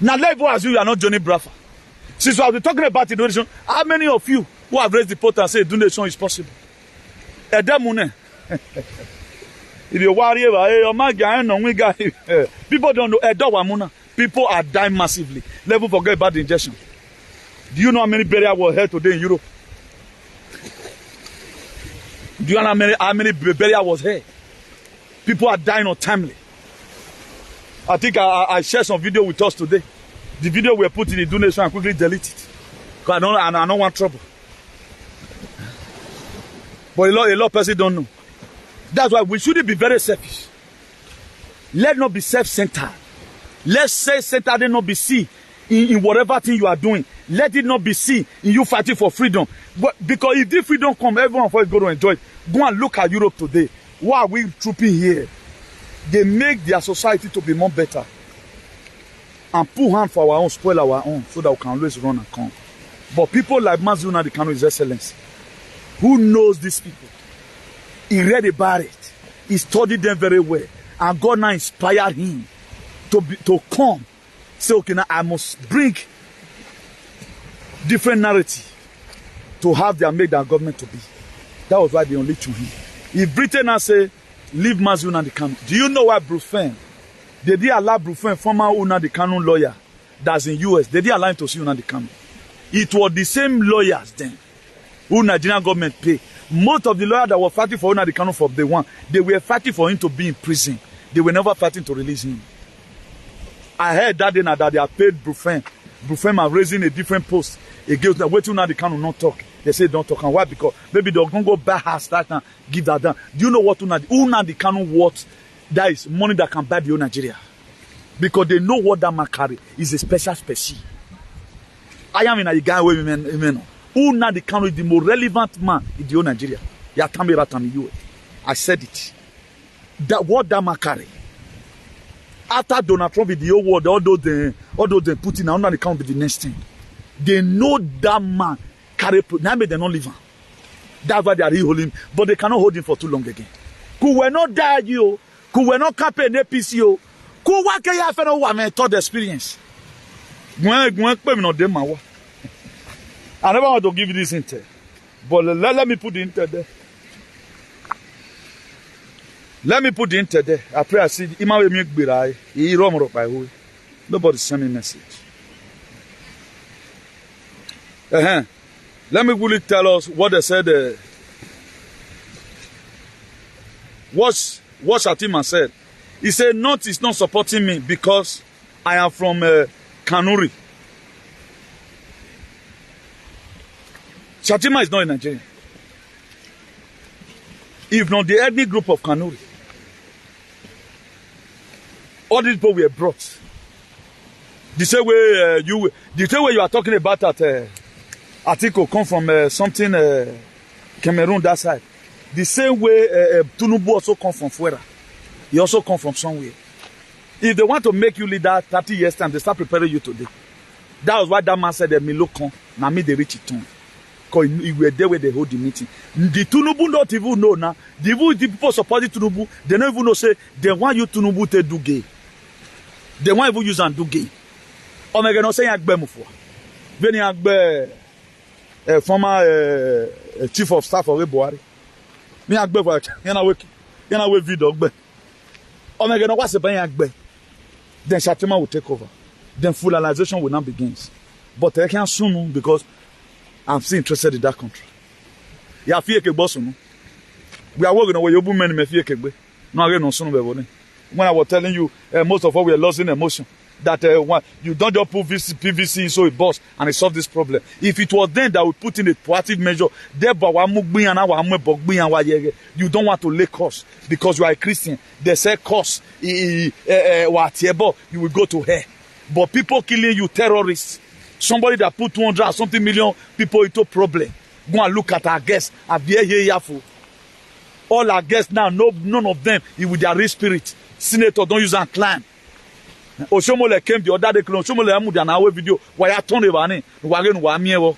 Now, let go as you are not Johnny Braffa. Since we have been talking about the donation, how many of you who have raised the pot and say donation is possible? If you worry about people don't know. People are dying massively. Level forget about the injection. Do you know how many burials were held today in Europe? Do you know how many burials was here? People are dying untimely. I think I shared some video with us today. The video we put in the donation and quickly delete it. Because I don't want trouble. But a lot of people don't know. That's why we shouldn't be very selfish. Let's not be self-centered. Let's say centered not be seen in whatever thing you are doing. Let it not be seen in you fighting for freedom. But because if this freedom comes, everyone for us go to enjoy it. Go and look at Europe today. Why are we trooping here? They make their society to be more better. And put hand for our own, spoil our own, so that we can always run and come. But people like Nnamdi Kanu, His Excellency, who knows these people, he read about it, he studied them very well, and God now inspired him to come. Say, okay, now I must bring different narrative to have their make their government to be. That was why they only to him. If Britain now say, leave Nnamdi Kanu. Do you know why Brufen? They did allow Brufen, former Nnamdi Kanu lawyer, that's in US. They did allow him to see Nnamdi Kanu. It was the same lawyers then who Nigerian government pay. Most of the lawyers that were fighting for Nnamdi Kanu from day one, they were fighting for him to be in prison. They were never fighting to release him. I heard that day now that they have paid Brufen. Brufen are raising a different post against them. Wait till Nnamdi Kanu not talk. They say don't talk. And why? Because maybe they're going to go back and start and give that down. Do you know what Nnamdi Kanu worth? That is money that can buy the whole Nigeria. Because they know what that man carry is a special species. I am in a guy where Nnamdi Kanu is the most relevant man in the whole Nigeria. I said it. That what that man carry. After Donald Trump in the whole world, although they Putin now they can't be the next thing. They know that man carry. Now they don't leave him. That's why they are holding him, but they cannot hold him for too long again. Who will not die you? Who will not campaign APC you? Who what can you have no thought experience? I never want to give you this intel, but let me put the intel there. Let me put the intel there. I pray I see nobody send me message. Let me really tell us what they said. What Shatima said. He said, North is not supporting me because I am from Kanuri. Shatima is not in Nigeria. If not the ethnic group of Kanuri. All these people were brought. The same way you are talking about that article come from something Cameroon that side. The same way Tinubu also come from Fuera. He also come from somewhere. If they want to make you leader 30 years time, they start preparing you today. That was why that man said that me look on, now me they reach it on. Because he were there where they hold the meeting. The Tinubu not even know now. The people supporting Tinubu, they don't even know say they want you Tinubu to do gay. They want even use and do gay. Oh my God, no say yakbe mufwa. When yakbe former chief of staff of Buhari. Me yakbe for yana we video gbe. Oh my God, no what's the yakbe? Then Shatima will take over. Then fullalization will now begins. But I can't soon because I'm still interested in that country. Yeah, fear ke boss no. We are working on your women me fear ke gbe. No again no soon be bone. When I was telling you, most of all we are losing emotion. That you don't just put PVC so it bursts and it solves this problem. If it was then that we put in a proactive measure, you don't want to lay costs because you are a Christian. They say costs, you will go to hell. But people killing you, terrorists, somebody that put 200 or something million people into problem. Go and look at our guests. All our guests now, none of them is with their real spirit. Senator, don't use and climb. Oshomole came the other day. Oshomole amudia na awe video. Why turn over ne? Wagenu wa miewo.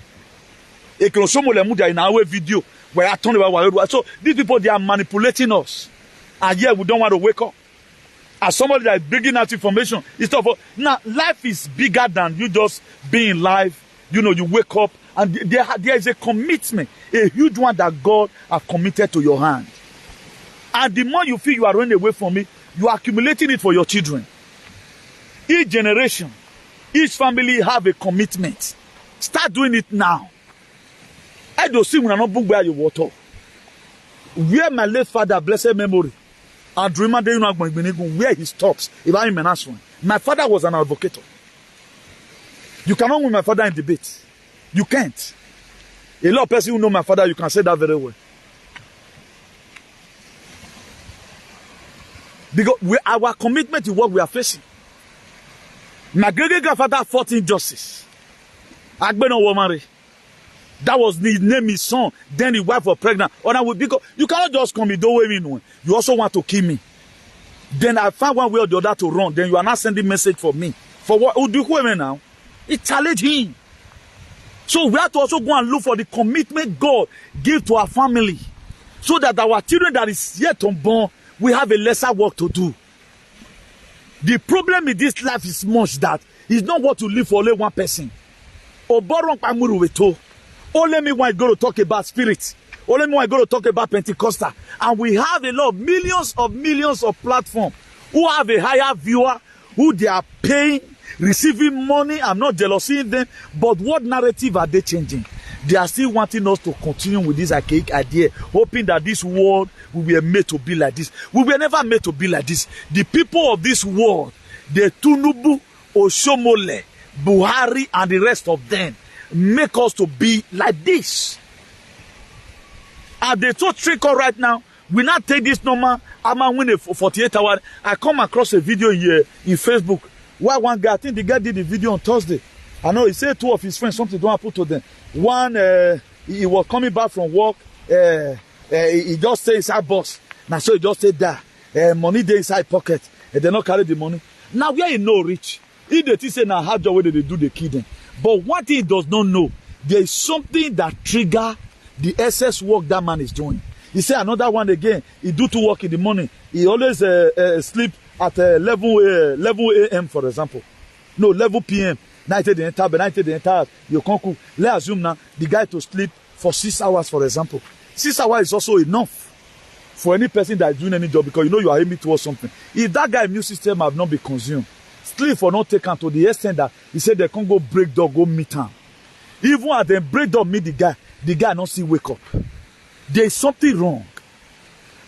Oshomole amudia in our video. Why turn over? So these people they are manipulating us, and yet we don't want to wake up. As somebody that is bringing out information, it's tough. Now life is bigger than you just being live. You know, you wake up and there is a commitment, a huge one that God has committed to your hand. And the more you feel you are running away from it, you are accumulating it for your children. Each generation, each family have a commitment. Start doing it now. I don't see when I not book where you water. Where my late father, blessed memory, and dreamer they know where he stops. If I am an answer, my father was an advocate. You cannot win my father in debate. You can't. A lot of people who know my father, you can say that very well. Because our commitment to what we are facing. My great-grandfather fought injustice. Agbeno Womari. That was the name his son. Then his wife was pregnant. Because you cannot just come in, don't wait me. You also want to kill me. Then I found one way or the other to run. Then you are not sending message for me. For what? Who do you now? It challenged him. So we have to also go and look for the commitment God gave to our family. So that our children that is yet unborn, we have a lesser work to do. The problem in this life is much that it's not what to live for only one person. Only me when I go to talk about spirit. Only me when I go to talk about Pentecostal. And we have a lot of millions of platforms who have a higher viewer, who they are paying, receiving money. I'm not jealousing them. But what narrative are they changing? They are still wanting us to continue with this archaic idea, hoping that this world will be made to be like this. We were never made to be like this. The people of this world, the Tinubu, Oshomole, Buhari, and the rest of them, make us to be like this. And they so trickle right now. We not take this normal. I'm going to win a 48 hours. I come across a video here in Facebook where one guy, I think the guy did the video on Thursday. I know he said two of his friends something don't put to them. One, he was coming back from work. He just say inside box. Now so he just said that money there inside pocket. And they not carry the money. Now where he know rich, he dey say now how job where they do the kidding. But one thing he does not know, there is something that trigger the excess work that man is doing. He say another one again, he do to work in the morning. He always sleep at 11 a.m. for example. No, 11 p.m. 90 the entire, but 90 the entire, you can't cook. Let's assume now the guy to sleep for 6 hours, for example. 6 hours is also enough for any person that is doing any job because you know you are aiming towards something. If that guy's immune system have not been consumed, sleep for not taken to the extent that he said they can't go break door, go meet him. Even at them break door, meet the guy not see wake up. There is something wrong.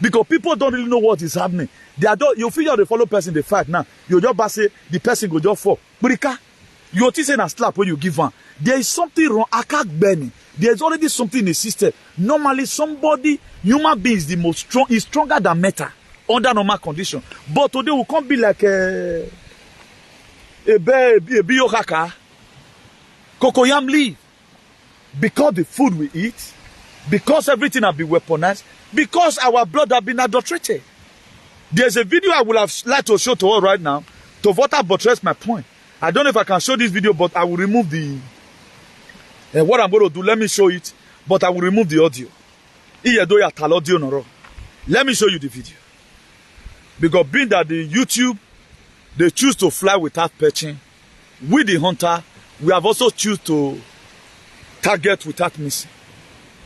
Because people don't really know what is happening. You figure the follow person the fact now. You just say the person go just fall. But you say a slap when you give one. There is something wrong. I can't burn. There is already something in the system. Normally, human being is the most strong, is stronger than metal under normal condition. But today we can't be like a biokaka, cocoyam leaf. Because the food we eat, because everything has been weaponized, because our blood has been adulterated. There's a video I would have liked to show to all right now to further buttress my point. I don't know if I can show this video, but I will remove the what I'm going to do. Let me show it, but I will remove the audio. Let me show you the video. Because being that the YouTube, they choose to fly without perching, with the hunter, we have also choose to target without missing.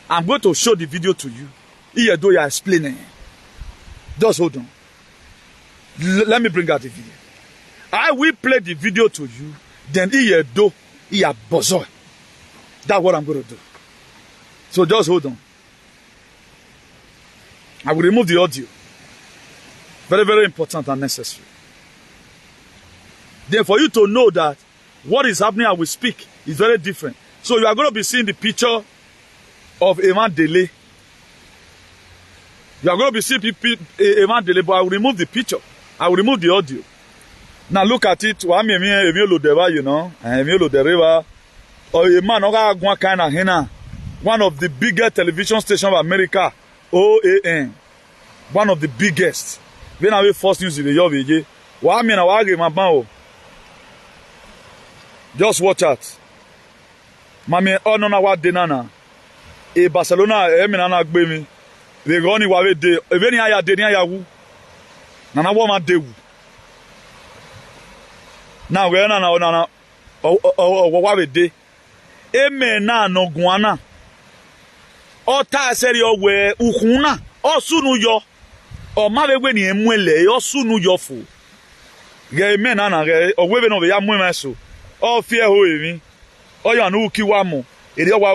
I'm going to show the video to you. Here, though you are explaining. Just hold on. Let me bring out the video. I will play the video to you. Then here, though, here, bozo. That's what I'm going to do. So just hold on. I will remove the audio. Very, very important and necessary. Then for you to know that what is happening as we speak is very different. So you are going to be seeing the picture of a man delay. You are going to be seeing a man delay, but I will remove the picture. I will remove the audio. Now look at it. You know, or a man one of the biggest television stations of America, OAN, one of the biggest. When I first news in the year, just watch out. Mami onona wa denana. E Barcelona eminana gbe mi. We go ni wa we de. Ebe ni aya de ni aya wu. Nana wo ma de wu. Na we na wa we de. Eme na no guana. O ta seri o we ukuna. O sunu yo. O ma we ni emuele. O sunu yo fu. Ge eme na ge o we no be ya mu so. O fie ho emi. O ya no ki wa mo. Ere wa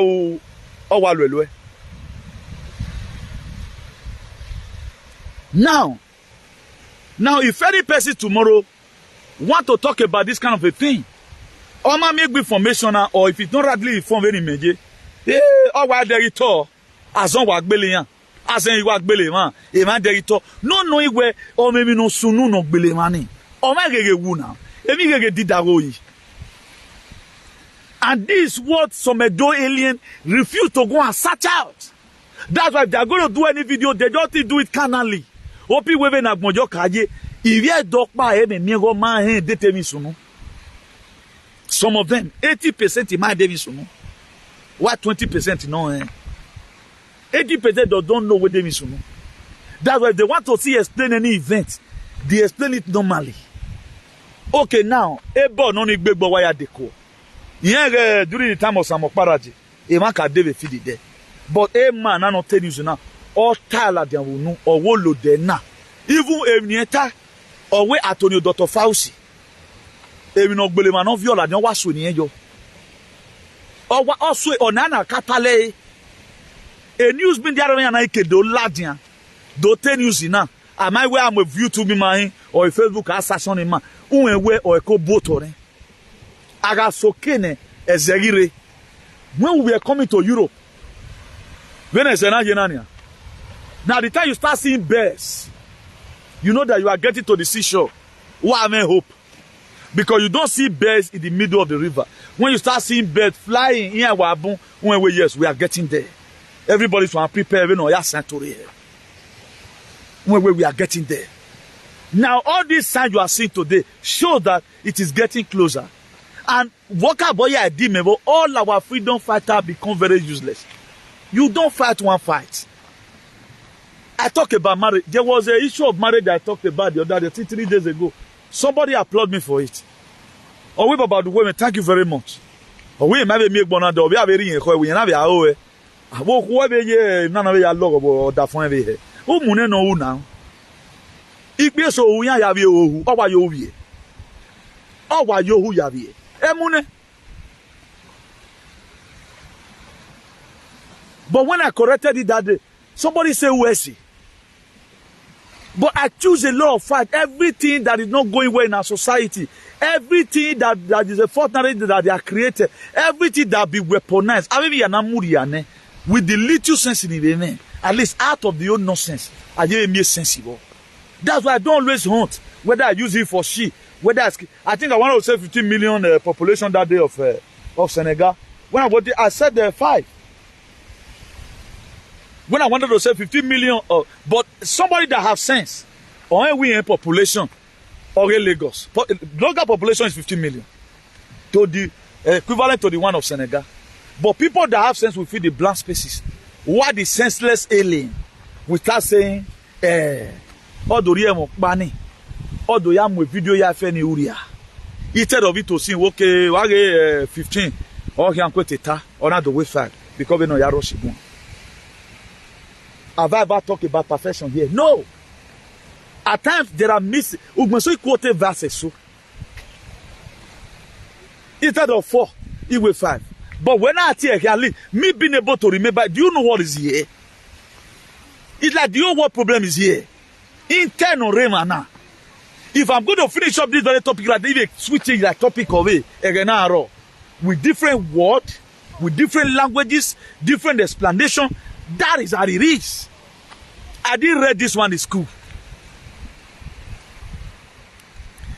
o wa lwelwe. Now, if any person tomorrow want to talk about this kind of a thing, or ma make information or if it's not rightly informed any meje, or wa derito, azon wa gbele yan, azen wa gbele man, e man derito, no iwe, or maybe no sunu no gbele mani, or ma gege wu now, emi gege didaro yi. And this is what some Edo alien refuse to go and search out. That's why if they are going to do any video, they don't do it carnally. Opi wewe na gmonjo kaje, ivye dokpa eme miego ma hen detemi sunu. Some of them, 80% ma demi sunu. Why 20% no hen? 80% don't know what demi sunu. That's why if they want to see explain any event, they explain it normally. Okay, now, ebo no ni gbegbo waya deko. During the time of Samokparaji, a man can David feed it there. But a man not tell you now, all tala de wunu or wolo de na. Even a nieta or we Antonio Dr. Fauci. Emi no gbele man no viola de wa so ni yo. Or wa also onana katale. A news bin there na ike do ladian. Do ten news na. Am I where I'm with YouTube man or a Facebook assassin man. Unwe or a ko botore. Aga sokene ezegire. When we were coming to Europe, now the time you start seeing bears, you know that you are getting to the seashore. Why am I hope? Because you don't see bears in the middle of the river. When you start seeing birds flying in Wabun, yes, we are getting there. Everybody's trying to prepare, when we are getting there. Now, all these signs you are seeing today show that it is getting closer. And Walker Boy idea, all our freedom fighters become very useless. You don't fight one fight. I talk about marriage. There was an issue of marriage I talked about the other day, 3 days ago. Somebody applauded me for it. Oh, we about the women, thank you very much. Oh, we have a make bonada, we have a ring, we have a hour. I walk away, none of your logo or that phone here. Oh, Mune no now. If you so, we have you, or why you, or why you who have ye. Emune. But when I corrected it that day, somebody said, where is he? But I choose a law of fact. Everything that is not going well in our society, everything that is a false narrative that they are created, everything that be weaponized, with the little sense in it, at least out of the old nonsense, I give me sensible. That's why I don't always hunt, whether I use it for she, whether I think I wanted to say 15 million population that day of Senegal. When I voted, I said 5. When I wanted to say 15 million, but somebody that have sense, or we in population, or in Lagos, local population is 15 million, to the equivalent to the one of Senegal. But people that have sense will fill the blank spaces. Why the senseless alien will start saying, or do you with video ya feni uria? Instead of it to see, okay, 15, or he quit it, or not the way fact, because we know Yaro Shibun. Have I ever talked about perfection here? No. At times there are missing. So quote verses so. Instead of 4, it will 5. But when I tell you, me being able to remember, do you know what is here? It's like, do you know what problem is here? Internal remana. If I'm going to finish up this very topic, like even switching that topic away again, with different words, with different languages, different explanation, that is how it is. I didn't read this one in school.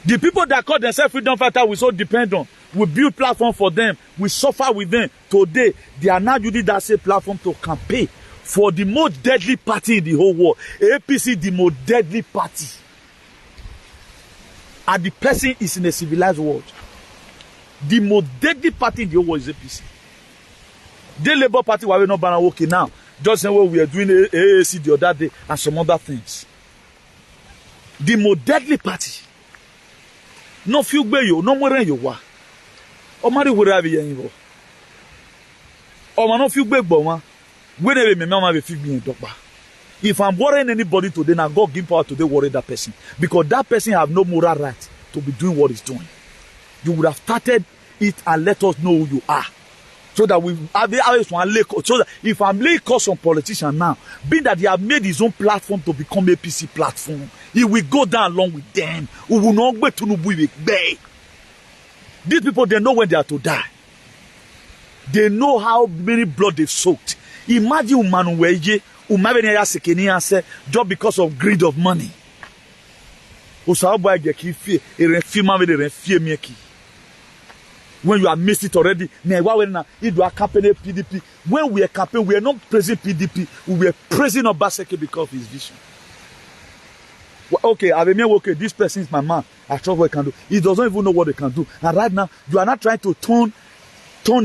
The people that call themselves freedom fighters we so depend on, we build platform for them, we suffer with them. Today, they are now using that same platform to campaign for the most deadly party in the whole world. APC, the most deadly party. And the person is in a civilized world. The most deadly party in the whole world is APC. The Labour Party were not banner working now. Just the way we are doing AAC the other day and some other things. The most deadly party. No few way you, no more than you were. Or Mari would have you. Or man, no few big bomber. Whenever me mama be 50 million dollar. If I'm worrying anybody today, now God give power today worry that person. Because that person have no moral right to be doing what he's doing. You would have started it and let us know who you are. So that we have so that if I'm laying cause on politician now, being that he have made his own platform to become a APC platform, he will go down along with them. We will not wait to know these people, they know when they are to die. They know how many blood they've soaked. Imagine just because of greed of money. When you have missed it already, if you are campaigning PDP, when we are campaigning, we are not praising PDP, we are praising Obaseki because of his vision. Well, okay, okay, this person is my man. I trust what he can do. He doesn't even know what they can do. And right now, you are not trying to turn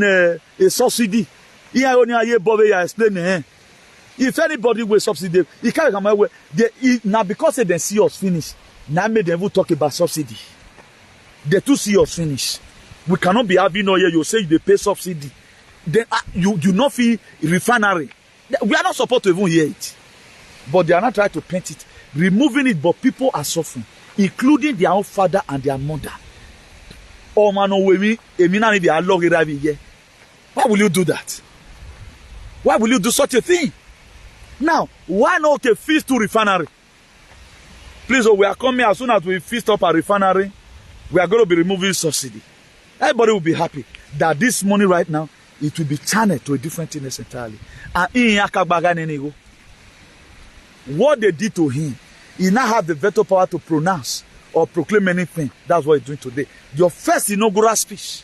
a subsidy. Here only you explain. If anybody will subsidy, he can't come away. Now because they see us finish, now made them talk about subsidy. They too see us finish. We cannot be having no here. You say they pay subsidy. Then you do not feel refinery. We are not supposed to even hear it. But they are not trying to paint it. Removing it, but people are suffering, including their own father and their mother. Oh man, why will you do that? Why will you do such a thing? Now, why not a feast to refinery? Please, we are coming as soon as we feast up a refinery, we are going to be removing subsidy. Everybody will be happy that this money right now, it will be channeled to a different thing entirely. And what they did to him, he now have the veto power to pronounce or proclaim anything. That's what he's doing today. Your first inaugural speech.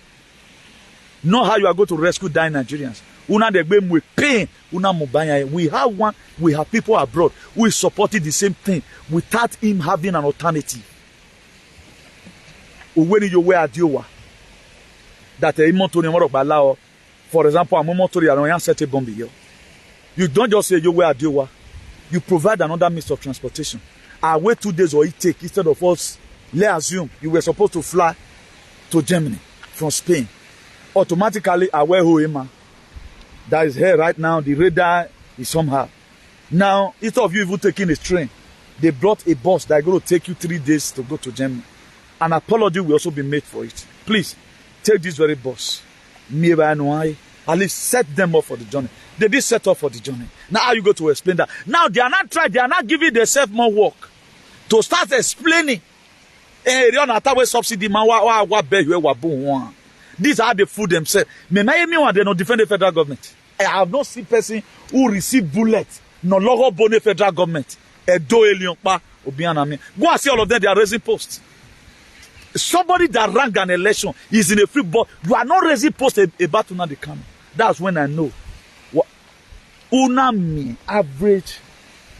Not how you are going to rescue dying Nigerians. Una de gbe with pain. Una mubanya. We have one. We have people abroad who is supporting the same thing without him having an alternative. When you wear adiowa, that a motor in Morok, for example, a motor you set a bomb here. You don't just say you wear adiowa. You provide another means of transportation. I wait 2 days or it take instead of us. Let's assume you were supposed to fly to Germany from Spain. Automatically, I wear Hoema. That is here right now. The radar is somehow. Now, instead of you even taking a train, they brought a bus that is going to take you 3 days to go to Germany. An apology will also be made for it. Please, take this very bus. At least set them up for the journey. They did set up for the journey. Now, how you go to explain that? Now, they are not trying, they are not giving themselves more work to start explaining. Subsidy, these are the food themselves. They don't defend the federal government. I have not seen person who receive bullets. No logo bone federal government. Go and see all of them, they are raising posts. Somebody that rank an election is in a free ball. You are not raising posts about una the camera. That's when I know. Una me average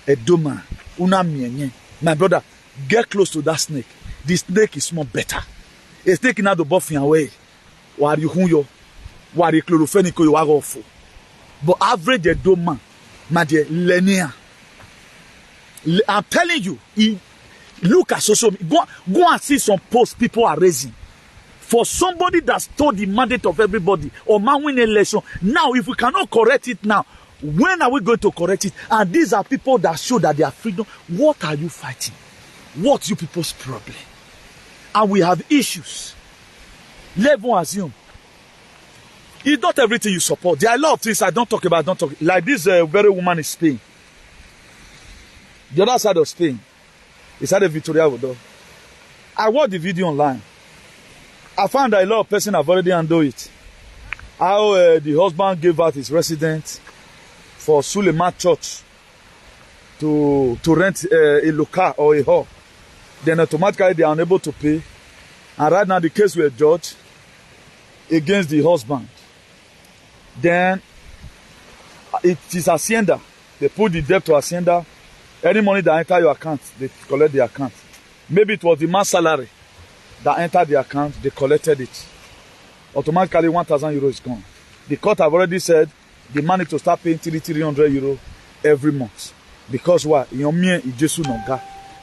a doma. Una me. My brother, get close to that snake. The snake is more better. A snake in the buffing away. Why you hunyo? Why you chlorophenico you are awful? But average a doma, my dear, linear. I'm telling you, look at social media. Go and see some posts people are raising. For somebody that stole the mandate of everybody or man win election. Now, if we cannot correct it now, when are we going to correct it? And these are people that show that they are freedom. What are you fighting? What's you people's problem? And we have issues. Let's assume. It's not everything you support. There are a lot of things I don't talk about. Like this very woman in Spain. The other side of Spain. It's at the Victoria Wodo. I watched the video online. I found that a lot of persons have already handled it. How the husband gave out his residence for Suleiman Church to rent a local or a hall. Then automatically they are unable to pay. And right now the case will judged against the husband. Then it is Hacienda. They put the debt to Hacienda. Any money that enter your account, they collect the account. Maybe it was the man's salary that entered the account, they collected it. Automatically 1,000 euros is gone. The court have already said the money to start paying 300 euros every month. Because why?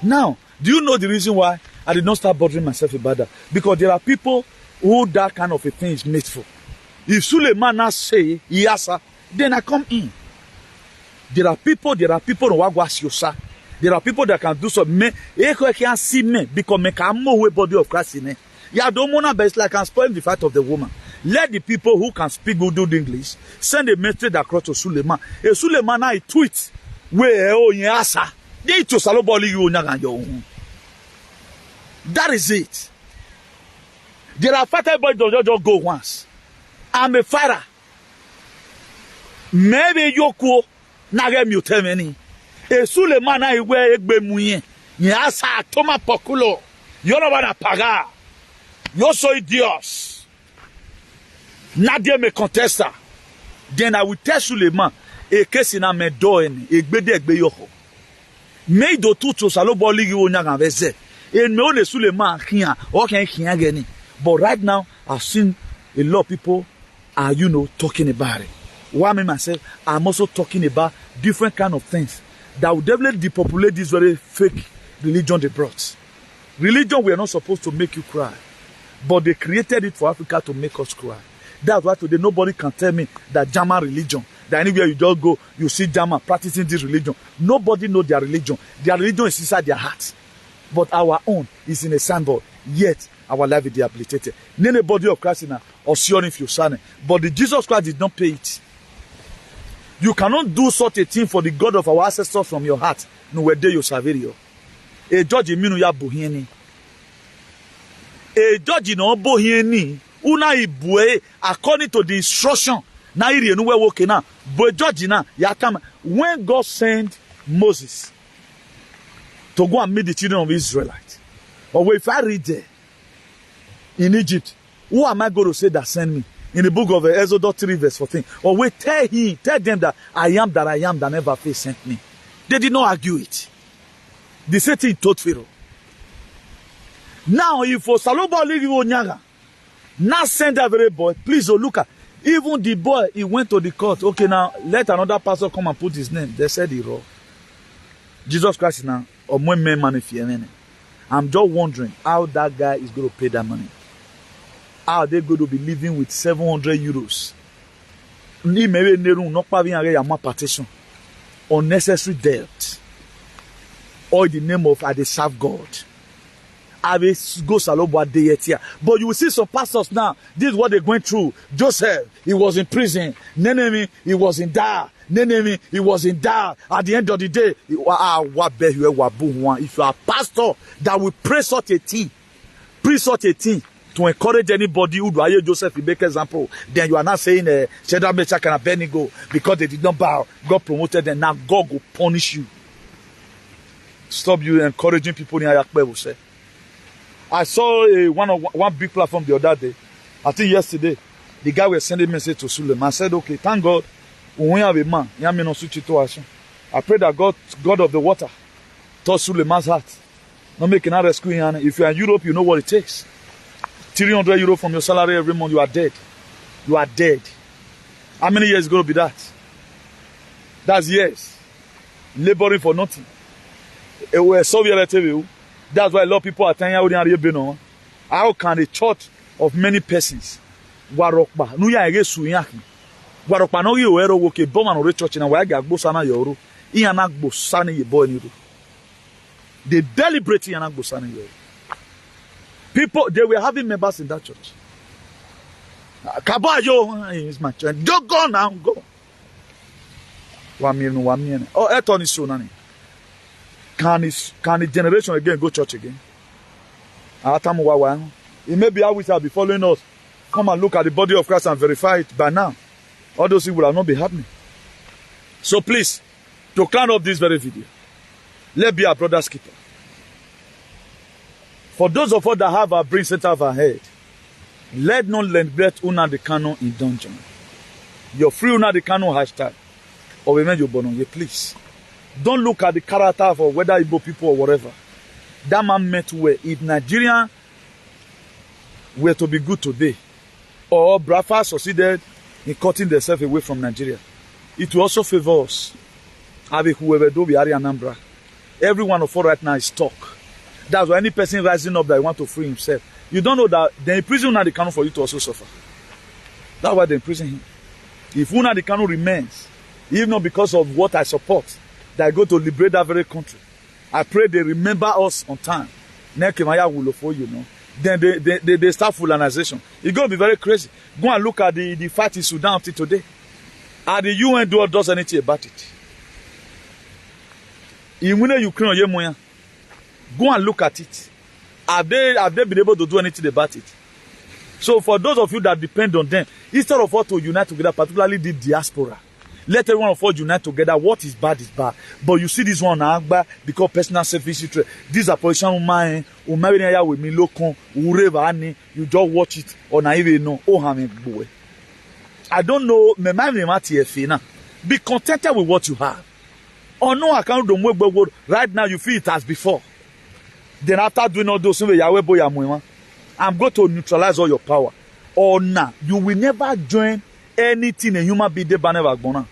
Now, do you know the reason why I did not start bothering myself about that? Because there are people who that kind of a thing is made for. If Suleiman now say, yes, then I come in. There are people who are yosa. There are people that can do so. Me, can see me because me can move body of Christ in it. Yeah, don't wanna best like can spoil the fight of the woman. Let the people who can speak good English send a message across to Suleiman. A Suleiman I tweet where oh yasa. They to saloboli you nyaga. That is it. There are fighter boys don't just go once. I'm a fighter. Maybe Yoko nage mutemeni. E Suleiman I wear egbe muye. Yasa toma pokulo. You know what I paga. Yo soy Dios. Nadie me contesta. Then I will tell Suleiman. E kesi na me do eni. Egbede egbe yoko. Me do tuto salobo ligi onyaga veze. E me ole Suleiman kian. Okay kian geni. But right now, I've seen a lot of people are, talking about it. Why me myself, I'm also talking about different kind of things that will definitely depopulate this very fake religion they brought. Religion we are not supposed to make you cry. But they created it for Africa to make us cry. That's why today nobody can tell me that German religion, that anywhere you just go, you see German practicing this religion. Nobody knows their religion. Their religion is inside their heart. But our own is in a signboard. Yet, our life is debilitated. None body of Christ in a or Sion if you son. But the Jesus Christ did not pay it. You cannot do such a thing for the God of our ancestors from your heart. No where they you serve you. A judge in ya bohieni. A judge in bohieni. Una ibue according to the instruction. Na iri enu we woke na. But judge na ya come when God sent Moses to go and meet the children of Israelites. But if I read there in Egypt, who am I going to say that sent me? In the book of Exodus 3 verse 14. Or we tell them that I am that never face sent me. They did not argue it. The same thing told Pharaoh. Now, if for Saloba leave you Onyaga, now send that very boy, please look at. Even the boy, he went to the court. Okay, now let another pastor come and put his name. They said he wrong. Jesus Christ is now, or more men money. I'm just wondering how that guy is going to pay that money. How are they going to be living with 700 euros? Partition. Unnecessary debt. Or in the name of I serve God. But you will see some pastors now. This is what they're going through. Joseph, he was in prison. Nenemi, he was in there. Nenemi, he was in there. At the end of the day, if you are a pastor that will pray such a thing, to encourage anybody who do Joseph, you make example, then you are not saying Shadrach, Meshach, and Abednego because they did not bow. God promoted them. Now God will punish you. Stop you encouraging people in Ayakbe, will say. I saw one big platform the other day. I think yesterday, the guy was sending a message to Suleiman. I said, okay, thank God. When we have a man, I pray that God of the water touch Suleiman's heart. Not making a rescue him. If you are in Europe, you know what it takes. 300 euros from your salary every month, you are dead. You are dead. How many years is going to be that? That's years. Laboring for nothing. That's why a lot of people are telling you, how can a church of many persons Warokba no ya egesu yaki Warokba no yo ero wo ke boma no church na wa ga gbosa na yoro iya na gbosa na ye boy ni do. They deliberately na gbosa na yoro. People, they were having members in that church. Kabayo is my church. Don't go now, go. 1 million. Oh, Eton is so nani. Can the generation again go church again? It may be how we shall be following us. Come and look at the body of Christ and verify it by now. All those things will not be happening. So please, to clean up this very video, let's be our brother's keeper. For those of us that have our brain set of our head, let not let una the canon in dungeon. Your free una the canon hashtag. Or we made your bono, please. Don't look at the character of whether Igbo people or whatever. That man meant well. If Nigeria were to be good today, or Biafra succeeded in cutting themselves away from Nigeria, it will also favor us. Whoever do be Ari Anambra. Every one of us right now is stuck. That's why any person rising up that want to free himself, you don't know that they imprison Nnamdi Kanu for you to also suffer. That's why they imprison him. If Nnamdi Kanu remains, even not because of what I support, that I go to liberate that very country, I pray they remember us on time. Then they start fulanization. It's going to be very crazy. Go and look at the fight in Sudan up to today. And the UN does anything about it. In Ukraine, go and look at it. Have they been able to do anything about it? So for those of you that depend on them, instead of us to unite together, particularly the diaspora, let every one of us unite together. What is bad is bad. But you see this one now, because personal selfish interest. These are politicians who marry with me, local, whoever, you just watch it, or not even know, boy. I don't know, be contented with what you have. Or no account of right now you feel it as before. Then after doing all those things, I'm going to neutralize all your power. Or nah, you will never join anything a human being never gonna.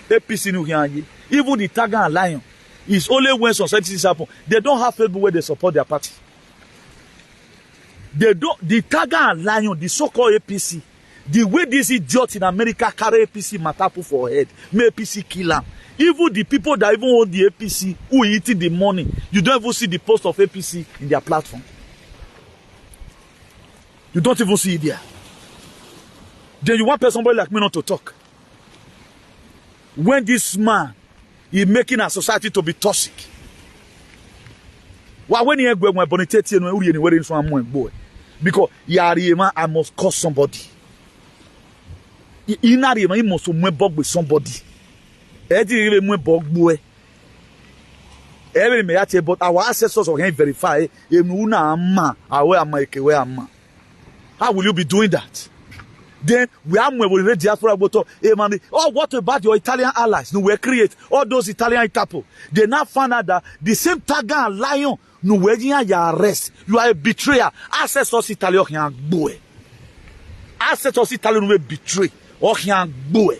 APC no here. Even the Tiger and Lion. It's only when some things happen. They don't have people where they support their party. They don't. The Tiger and Lion, the so-called APC, the way this idiot in America carry APC matapu for head, may APC kill them. Even the people that even own the APC who eating the money, you don't even see the post of APC in their platform. You don't even see it there. Then you want somebody like me not to talk. When this man is making our society to be toxic. Why when you go bonitete no uri anywhere in so boy? Because I must call somebody. He must bug with somebody. But our ancestors can verify. How will you be doing that? Then we are the diaspora. Oh, what about your Italian allies? No, we create all those Italian Itapo. They now found out that the same Taga and Lion, no, where you arrest. You are a betrayer. Access us Italian boy. Access us Italian will betray. Or boy.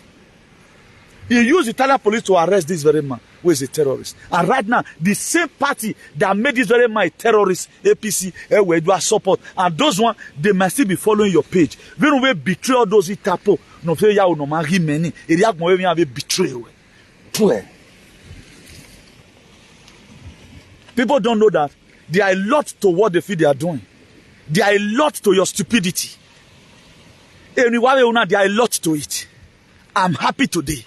You use Italian police to arrest this very man who is a terrorist. And right now, the same party that made this very man a terrorist, APC, where you are support, and those one, they must still be following your page. When we betray all those Itapo, no say ya no man many, it yak mo we have betray. People don't know that there are a lot to what they feel they are doing. There are a lot to your stupidity. There are a lot to it. I'm happy today.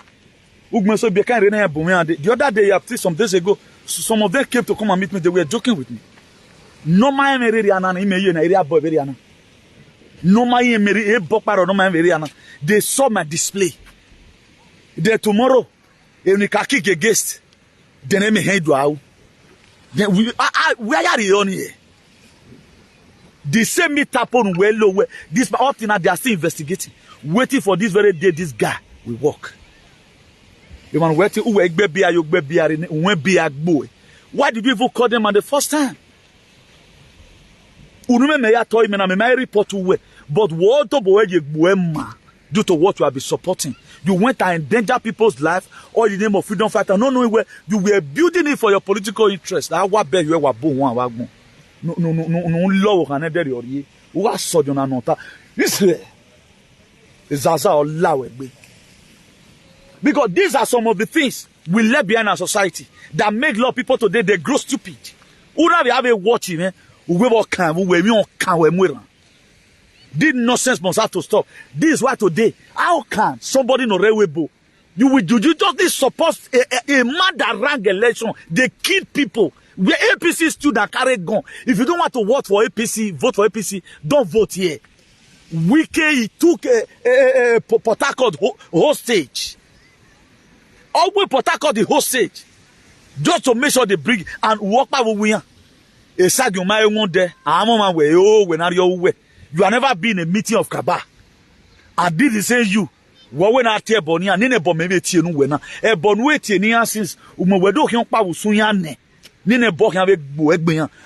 The other day, some days ago, some of them came to come and meet me. They were joking with me. No my they saw my display. Then tomorrow, if we can kick a guest, then where are you on here? The same meet happen well low. This often they are still investigating, waiting for this very day. This guy will walk. Why did you even call them on the first time? But due to what you have been supporting, you went and endanger people's life all in the name of freedom fighter. No, where you were building it for your political interest. No, law can never be. Who has saw you not? This is Zaza or Lawe. Because these are some of the things we left behind our society that make a lot of people today, they grow stupid. Who have a watching, this nonsense must have to stop. This is why today, how can somebody no railway you just support a man that ran election, they kill people. Where APC student carry gun. If you don't want to vote for APC, vote for APC, don't vote here. Wike took Port Harcourt hostage. Always Port Harcourt the hostage. Just to make sure they bring and walk by we are. You have never been in a meeting of Kaba. I did the same you. When I tell Bonia, Nene Bomebe Tienu Wena, a Bonwe Tienia since Umewedo Hyonpa Usuyane, Nene Bokan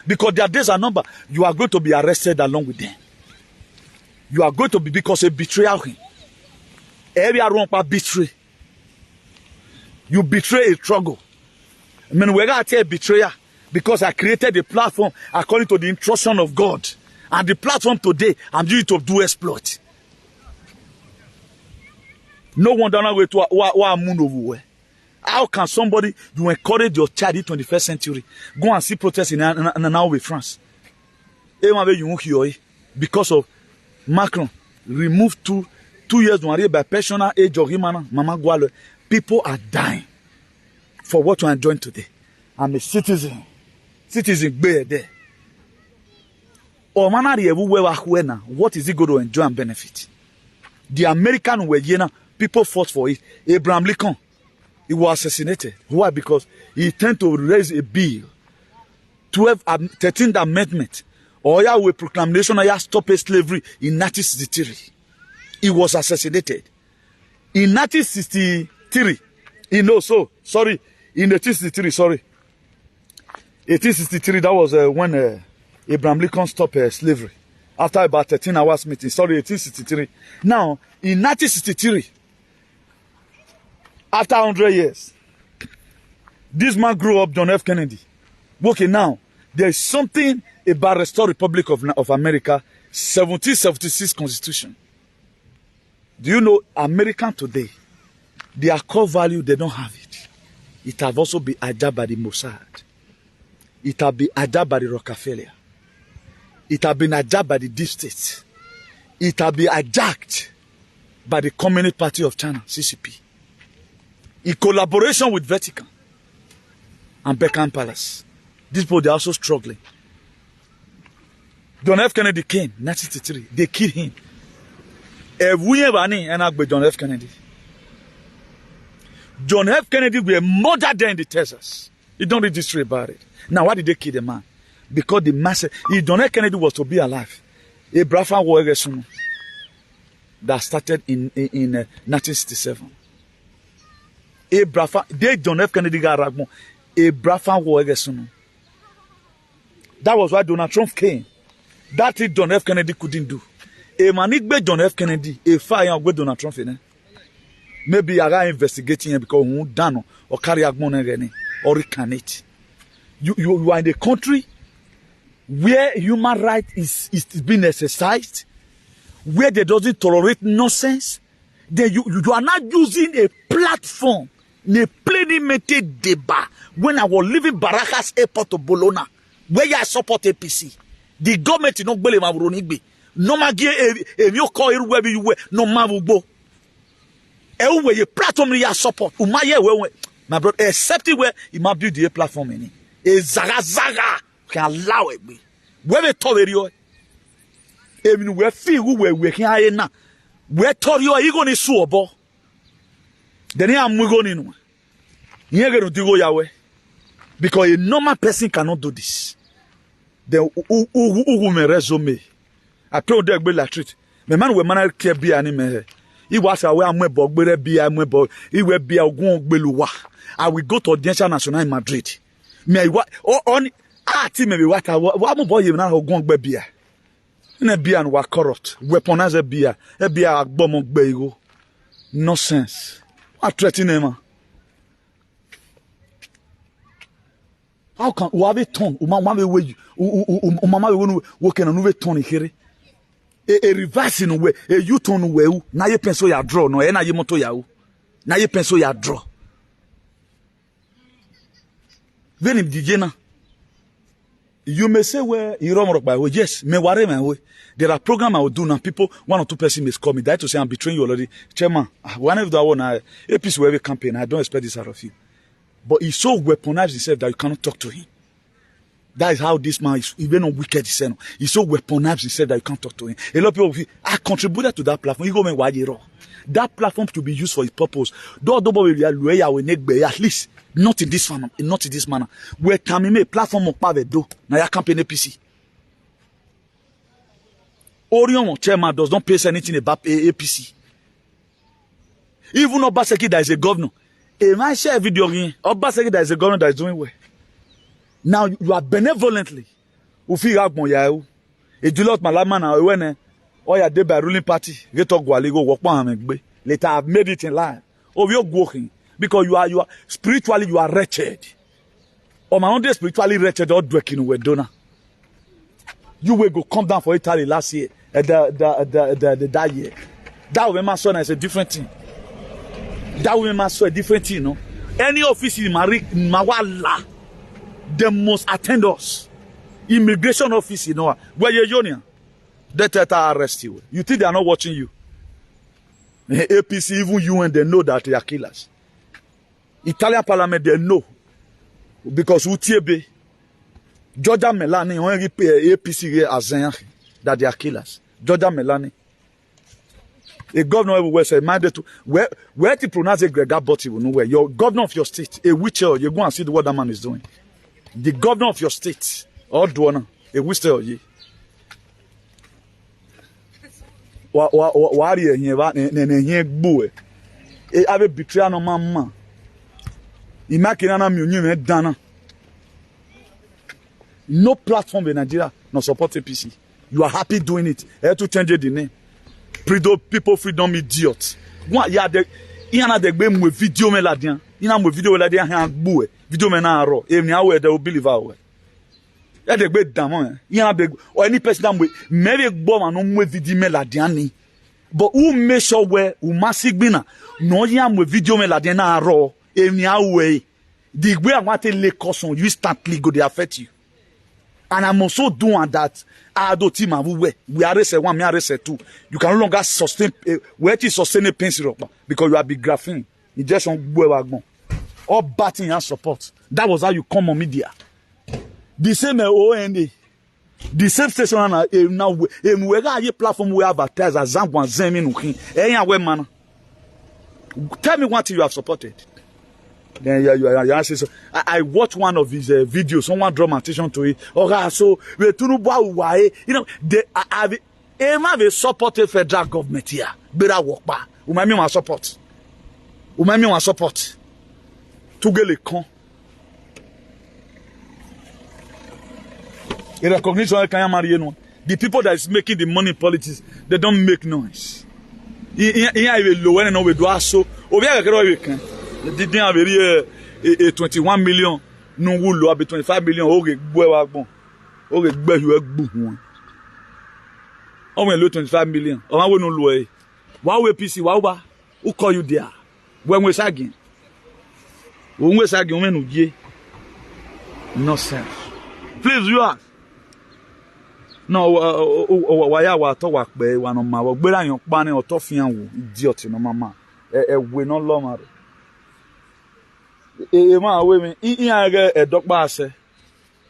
because their days are numbered. You are going to be arrested along with them. You are going to be because a betrayal. Every wrong betray. You betray a struggle. I mean, we're going to tell betrayer because I created a platform according to the instruction of God. And the platform today, I'm using to do exploit. No one down way to moon over. How can somebody you encourage your child in 21st century go and see protests in Norway, France? Because of Macron removed 2 years by personal age of Mama Gualo. People are dying for what you are enjoying today. I'm a citizen. Citizen bear there. What is he going to enjoy and benefit? The American were people fought for it. Abraham Lincoln, he was assassinated. Why? Because he tended to raise a bill, 13th Amendment, or a proclamation of stop slavery in 1963. He was assassinated. In 1963, in 1863, 1863, that was when Abraham Lincoln stopped slavery. After about 13 hours meeting, 1863. Now, in 1963, after 100 years, this man grew up, John F. Kennedy. Okay, now, there is something about Restored Republic of America, 1776 Constitution. Do you know, American today, their core value, they don't have it. It have also been hijacked by the Mossad. It have been hijacked by the Rockefeller. It have been hijacked by the deep state. It have been hijacked by the Communist Party of China, CCP. In collaboration with Vatican and Buckingham Palace. These people, they are also struggling. John F. Kennedy came, 1963. They killed him. John F. Kennedy. John F. Kennedy were murdered there in the Texas. You don't read history about it. Now, why did they kill the man? Because the massive, if John F. Kennedy was to be alive, Abraham was that started in 1967. Abraham, they John F. Kennedy got Abraham was. That was why Donald Trump came. That thing John F. Kennedy couldn't do. A man John F. Kennedy, a fire with Donald Trump in. Maybe I got investigating him because who done or carry a money or recanate. You are in a country where human rights is being exercised, where they doesn't tolerate nonsense. Then you are not using a platform, a plain-made debate. When I was leaving Baracas Airport to Bologna, where I support APC, the government is not believe my Ronigbe. No matter if you call it wherever you were, no matter go. Where you platform you support, my brother, except where you might build the platform in it. A zaga can allow it be. Where we told you, even we feel we working high now. We told you, are you going to sue a ball? Then I'm going in. You're going to do your way. Because a normal person cannot do this. Then who may resume? I told them be like treat. The man will manage care be anime. He was away and we bog be a mebo. He will be a gon beluwa. I will go to Audiència Nacional in Madrid. Me what on maybe what I boy you now gon beer. In a beer and wa corrupt. Weaponize a beer bomb bego. Nonsense. What threaten him? How can we have a tongue? Mama way mama we working on tongue here. A reverse in way, a U-turn way. Now you pencil ya draw, no, and you moto ya. Now you pencil ya draw. Then if the you may say where you run by way. Yes, me worry my way. There are programs I will do now. People, 1 or 2 persons may call me. That to say I'm betraying you already. Chairman, one of the one a piece of every campaign. I don't expect this out of you. But he so weaponized himself that you cannot talk to him. That is how this man is, even on wicked descent. He so weaponized himself that you can't talk to him. A lot of people, I contributed to that platform. You go me why that platform to be used for its purpose. At least not in this manner. Not in this manner. Where can me platform of power do? Now your campaign APC. Orion chairman does not pay anything about APC. Even Obaseki that is a governor. A man share a video again. Obaseki that is a governor that is doing well. Now you are benevolently. Ufi agbon ya e. E julot malama na when oya dey by ruling party. Get talk gwaligo work am gbe. Later I've made it in life. Oh, you're working because you are spiritually you are wretched. Or my own day spiritually wretched or working with donor. You will go come down for Italy last year. That year. That woman son is a different thing. That woman son a different thing, no. Any office in Mawala. They must attend us. Immigration office, you know, where you're union. They arrest you. You think they are not watching you? APC, even you and they know that they are killers. Italian parliament, they know. Because UTB, Georgia Melani, only APC as that they are killers. Georgia Melani. A governor everywhere said, minded to where to pronounce a Gregor Botti will know where. Your governor of your state, a witcher, you go and see what that man is doing. The governor of your state, or Duana, a whistle ye. Warrior here, boy. A have betrayal no mamma. Imakinana Munion Dana. No platform in Nigeria, no support APC. You are happy doing it. You have to change the name. People freedom idiots. What ya de yana de gbe mu video me ladian. Ina mu video ladian han gbo e. Video me na ro. E mi awe de believe awe. Ya de gbe damon. Yana be or any person that we maybe gbo ma no mu video me ladian ni. But who make sure where who masigbina no ya mu video me ladian na ro. E mi awe. The way I want to lay caution, you instantly go they affect you. And I'm also doing that. I do team we arrest one, me arrest two. You can no longer sustain where to sustain a pencil because you are big graphing. You just on wagon. All batting and support. That was how you come on media. The same OND. The same station now we got a platform we advertise as Zambwan Zemin. Man. Tell me what you have supported. Then you answer. So I watched one of his videos. Someone draw my attention to it. Okay, so we you know they have a supported federal government here. Bera wokpa. Umami wa support. Umami wa support. Touge le con. Et recognition quand you marry no. The people that is making the money in politics, they don't make noise. Iya we low when no we do aso. Obi akere we kan. The thing very 21 million no wo lo abi 25 million o ge gbo e wa gbon. O ge gbe hu egbu won. O we lo 25 million. O ma we no lo e. Wa we PC wa ba. Who call you there? When we sagin. When we sagin we no je. Nonsense. Please you are. No, why wa to wa pe wa no ma wo gbera yan pa ni oto fian wo idiot no mama we no lo ma ma we me in aga edokpa ase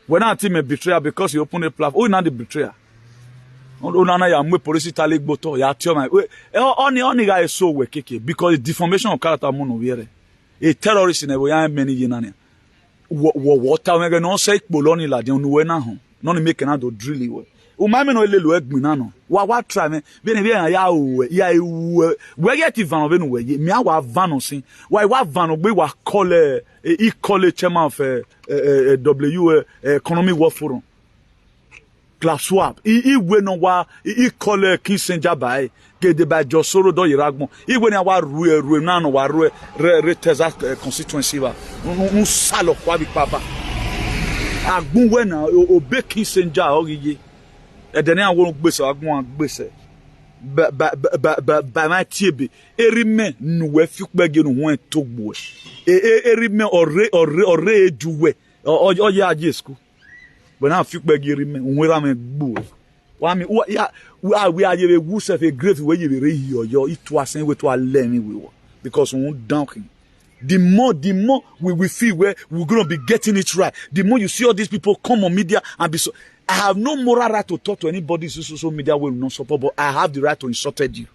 when na team betrayal because you open a platform oh na the betrayal na ya mwe police tale gboto ya tio ma oni guy so we keke because deformation of character mo no were a terrorist in we yan many yin na wo ta we no say polo ni la de onu we na ho no ni make na do drill we umame no lelu egbin na no wa try me be ya we get van be no we me wa van no sin wa van gbe wa call chairman of economic work forum class swap we no wa call Kissinger by get the by josoro do yiragbon we na wa ru na no wa ru Texas constituency ba un salo kwa bi papa agbun we na obe Kissinger ogiye edene awon gbese agbon gbese ba ma tiebe erime nuwe fikpege no won togbo erime ore ejuwe oye aje school but na fikpege erime nwera me gbo wa mi ya we aye be wu self a great way you be rehi oyo itu asen we to alemi we because we down the more we feel where we're going to be getting it right, the more you see all these people come on media and be so. I have no moral right to talk to anybody in social media will not support, but I have the right to insult you.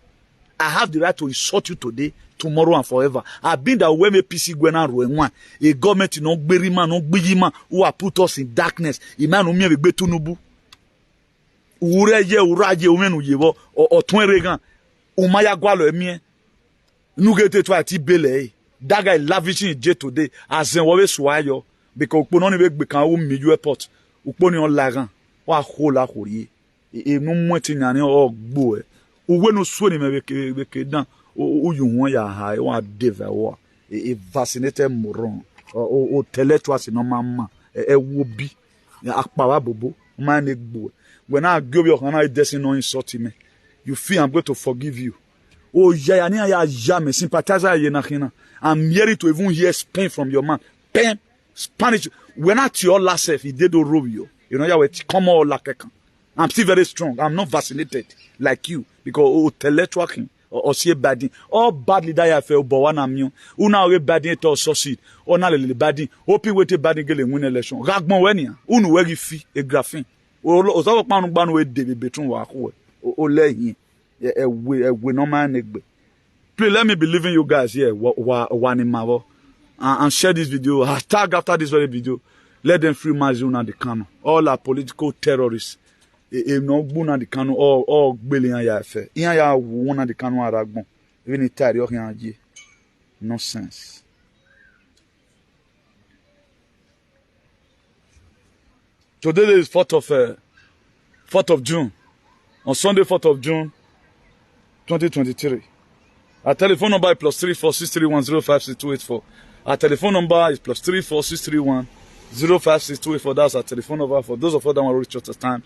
I have the right to insult you today, tomorrow, and forever. I've been that way me PC gwena roenwa. A government no gberima no gbijima who have put us in darkness. Iman umye be gbe tunubu. Uraje umenu yewo otwen regan. Umaya gwalo emie. Nugete to ati bele. That guy lavishing his jet today as in what swayo because ukpo no ni be kan wo mi airport ukpo ni on lagan wa ho la hori e no mweti nyane o gbo e uwe no so ni me be ke dan o yu ya ha wa deva wa e vaccinated moron o teletwas no mama wo bi akpawa bobo man e gbo when I go your kana destiny no insult me you feel I'm going to forgive you oh ya ni ya me sympathizer ye na kina I'm hearing to even hear Spain from your man. Pen, Spanish. We're not your last self. He did do Rubio. You know, you come all like I'm still very strong. I'm not vaccinated like you because teletworking or see bad. All badly that I feel, but one am you. Una we bad to succeed. Or not a little bad. Hope you wait a bad girl and win election. Ragman wenia. Unu wegi fi a graphene. O so pa no ban we David between wa ko. O le yin. We no man egbe. Please let me be leaving you guys here one in Mavo and share this video. Hashtag after this very video. Let them free Mazuna the Kano. All our political terrorists. No Buna the Kano all billion ya fe. Ya one the Kano Aragbon. Even it tired nonsense. Today is 4th of June. On Sunday 4th of June 2023. Our telephone number is +34631056284. Our telephone number is +34631056284. That's our telephone number for those of us that want to reach us at time.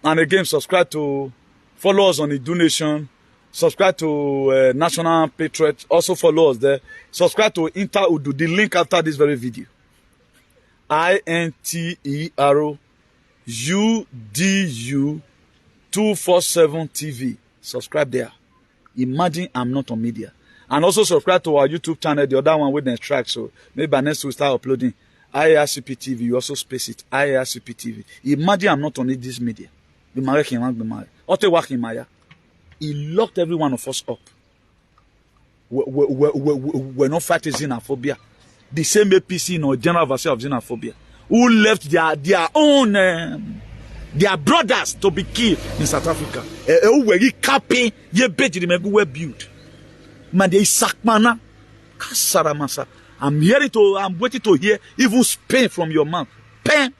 And again, follow us on the donation. Subscribe to National Patriot. Also follow us there. Subscribe to Inter Udu. The link after this very video. INTERUDU 247 TV. Subscribe there. Imagine I'm not on media. And also subscribe to our YouTube channel, the other one with the track. So maybe by next we'll start uploading IRCP TV. You also space it, IRCP TV. Imagine I'm not on this media. He locked every one of us up. We're not fighting xenophobia. The same APC, general version of xenophobia. Who left their own Their brothers to be killed in South Africa. We capping ye beji the megu build. Man, they sakmana. Kasaramasa. I'm waiting to hear even Spain from your mouth. Pen.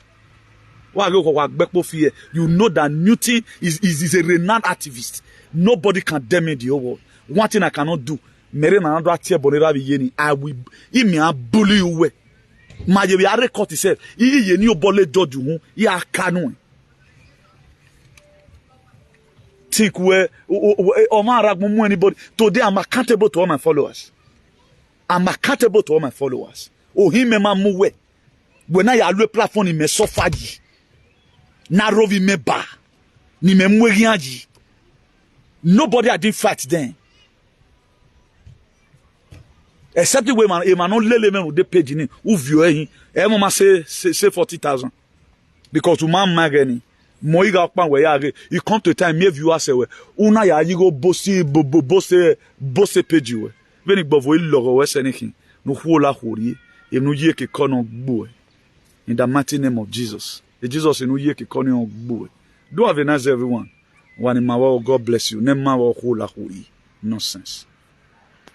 You know that Newton is a renowned activist. Nobody can damage the whole world. One thing I cannot do. I will bully you away. My record itself. Think where anybody. Today I'm accountable to all my followers. I'm accountable to all my followers. Oh, him move. When I have a platform, he may suffer. Narovi me ba. Ni me mweriaji. Nobody I didn't fight then. Except the way man non lele men de page ni ou vieux mama say 40,000 because to man magani mo iga okpan we ya you come to time me view say we una ya yi go bosse page we veni gbovo iloro we senikin no hu la hori e no ye ke kono gbo in the mighty name of Jesus. The Jesus no ye ke kono gbo. Do have a nice everyone. One in my God bless you. Nema wa hu la hori. Nonsense.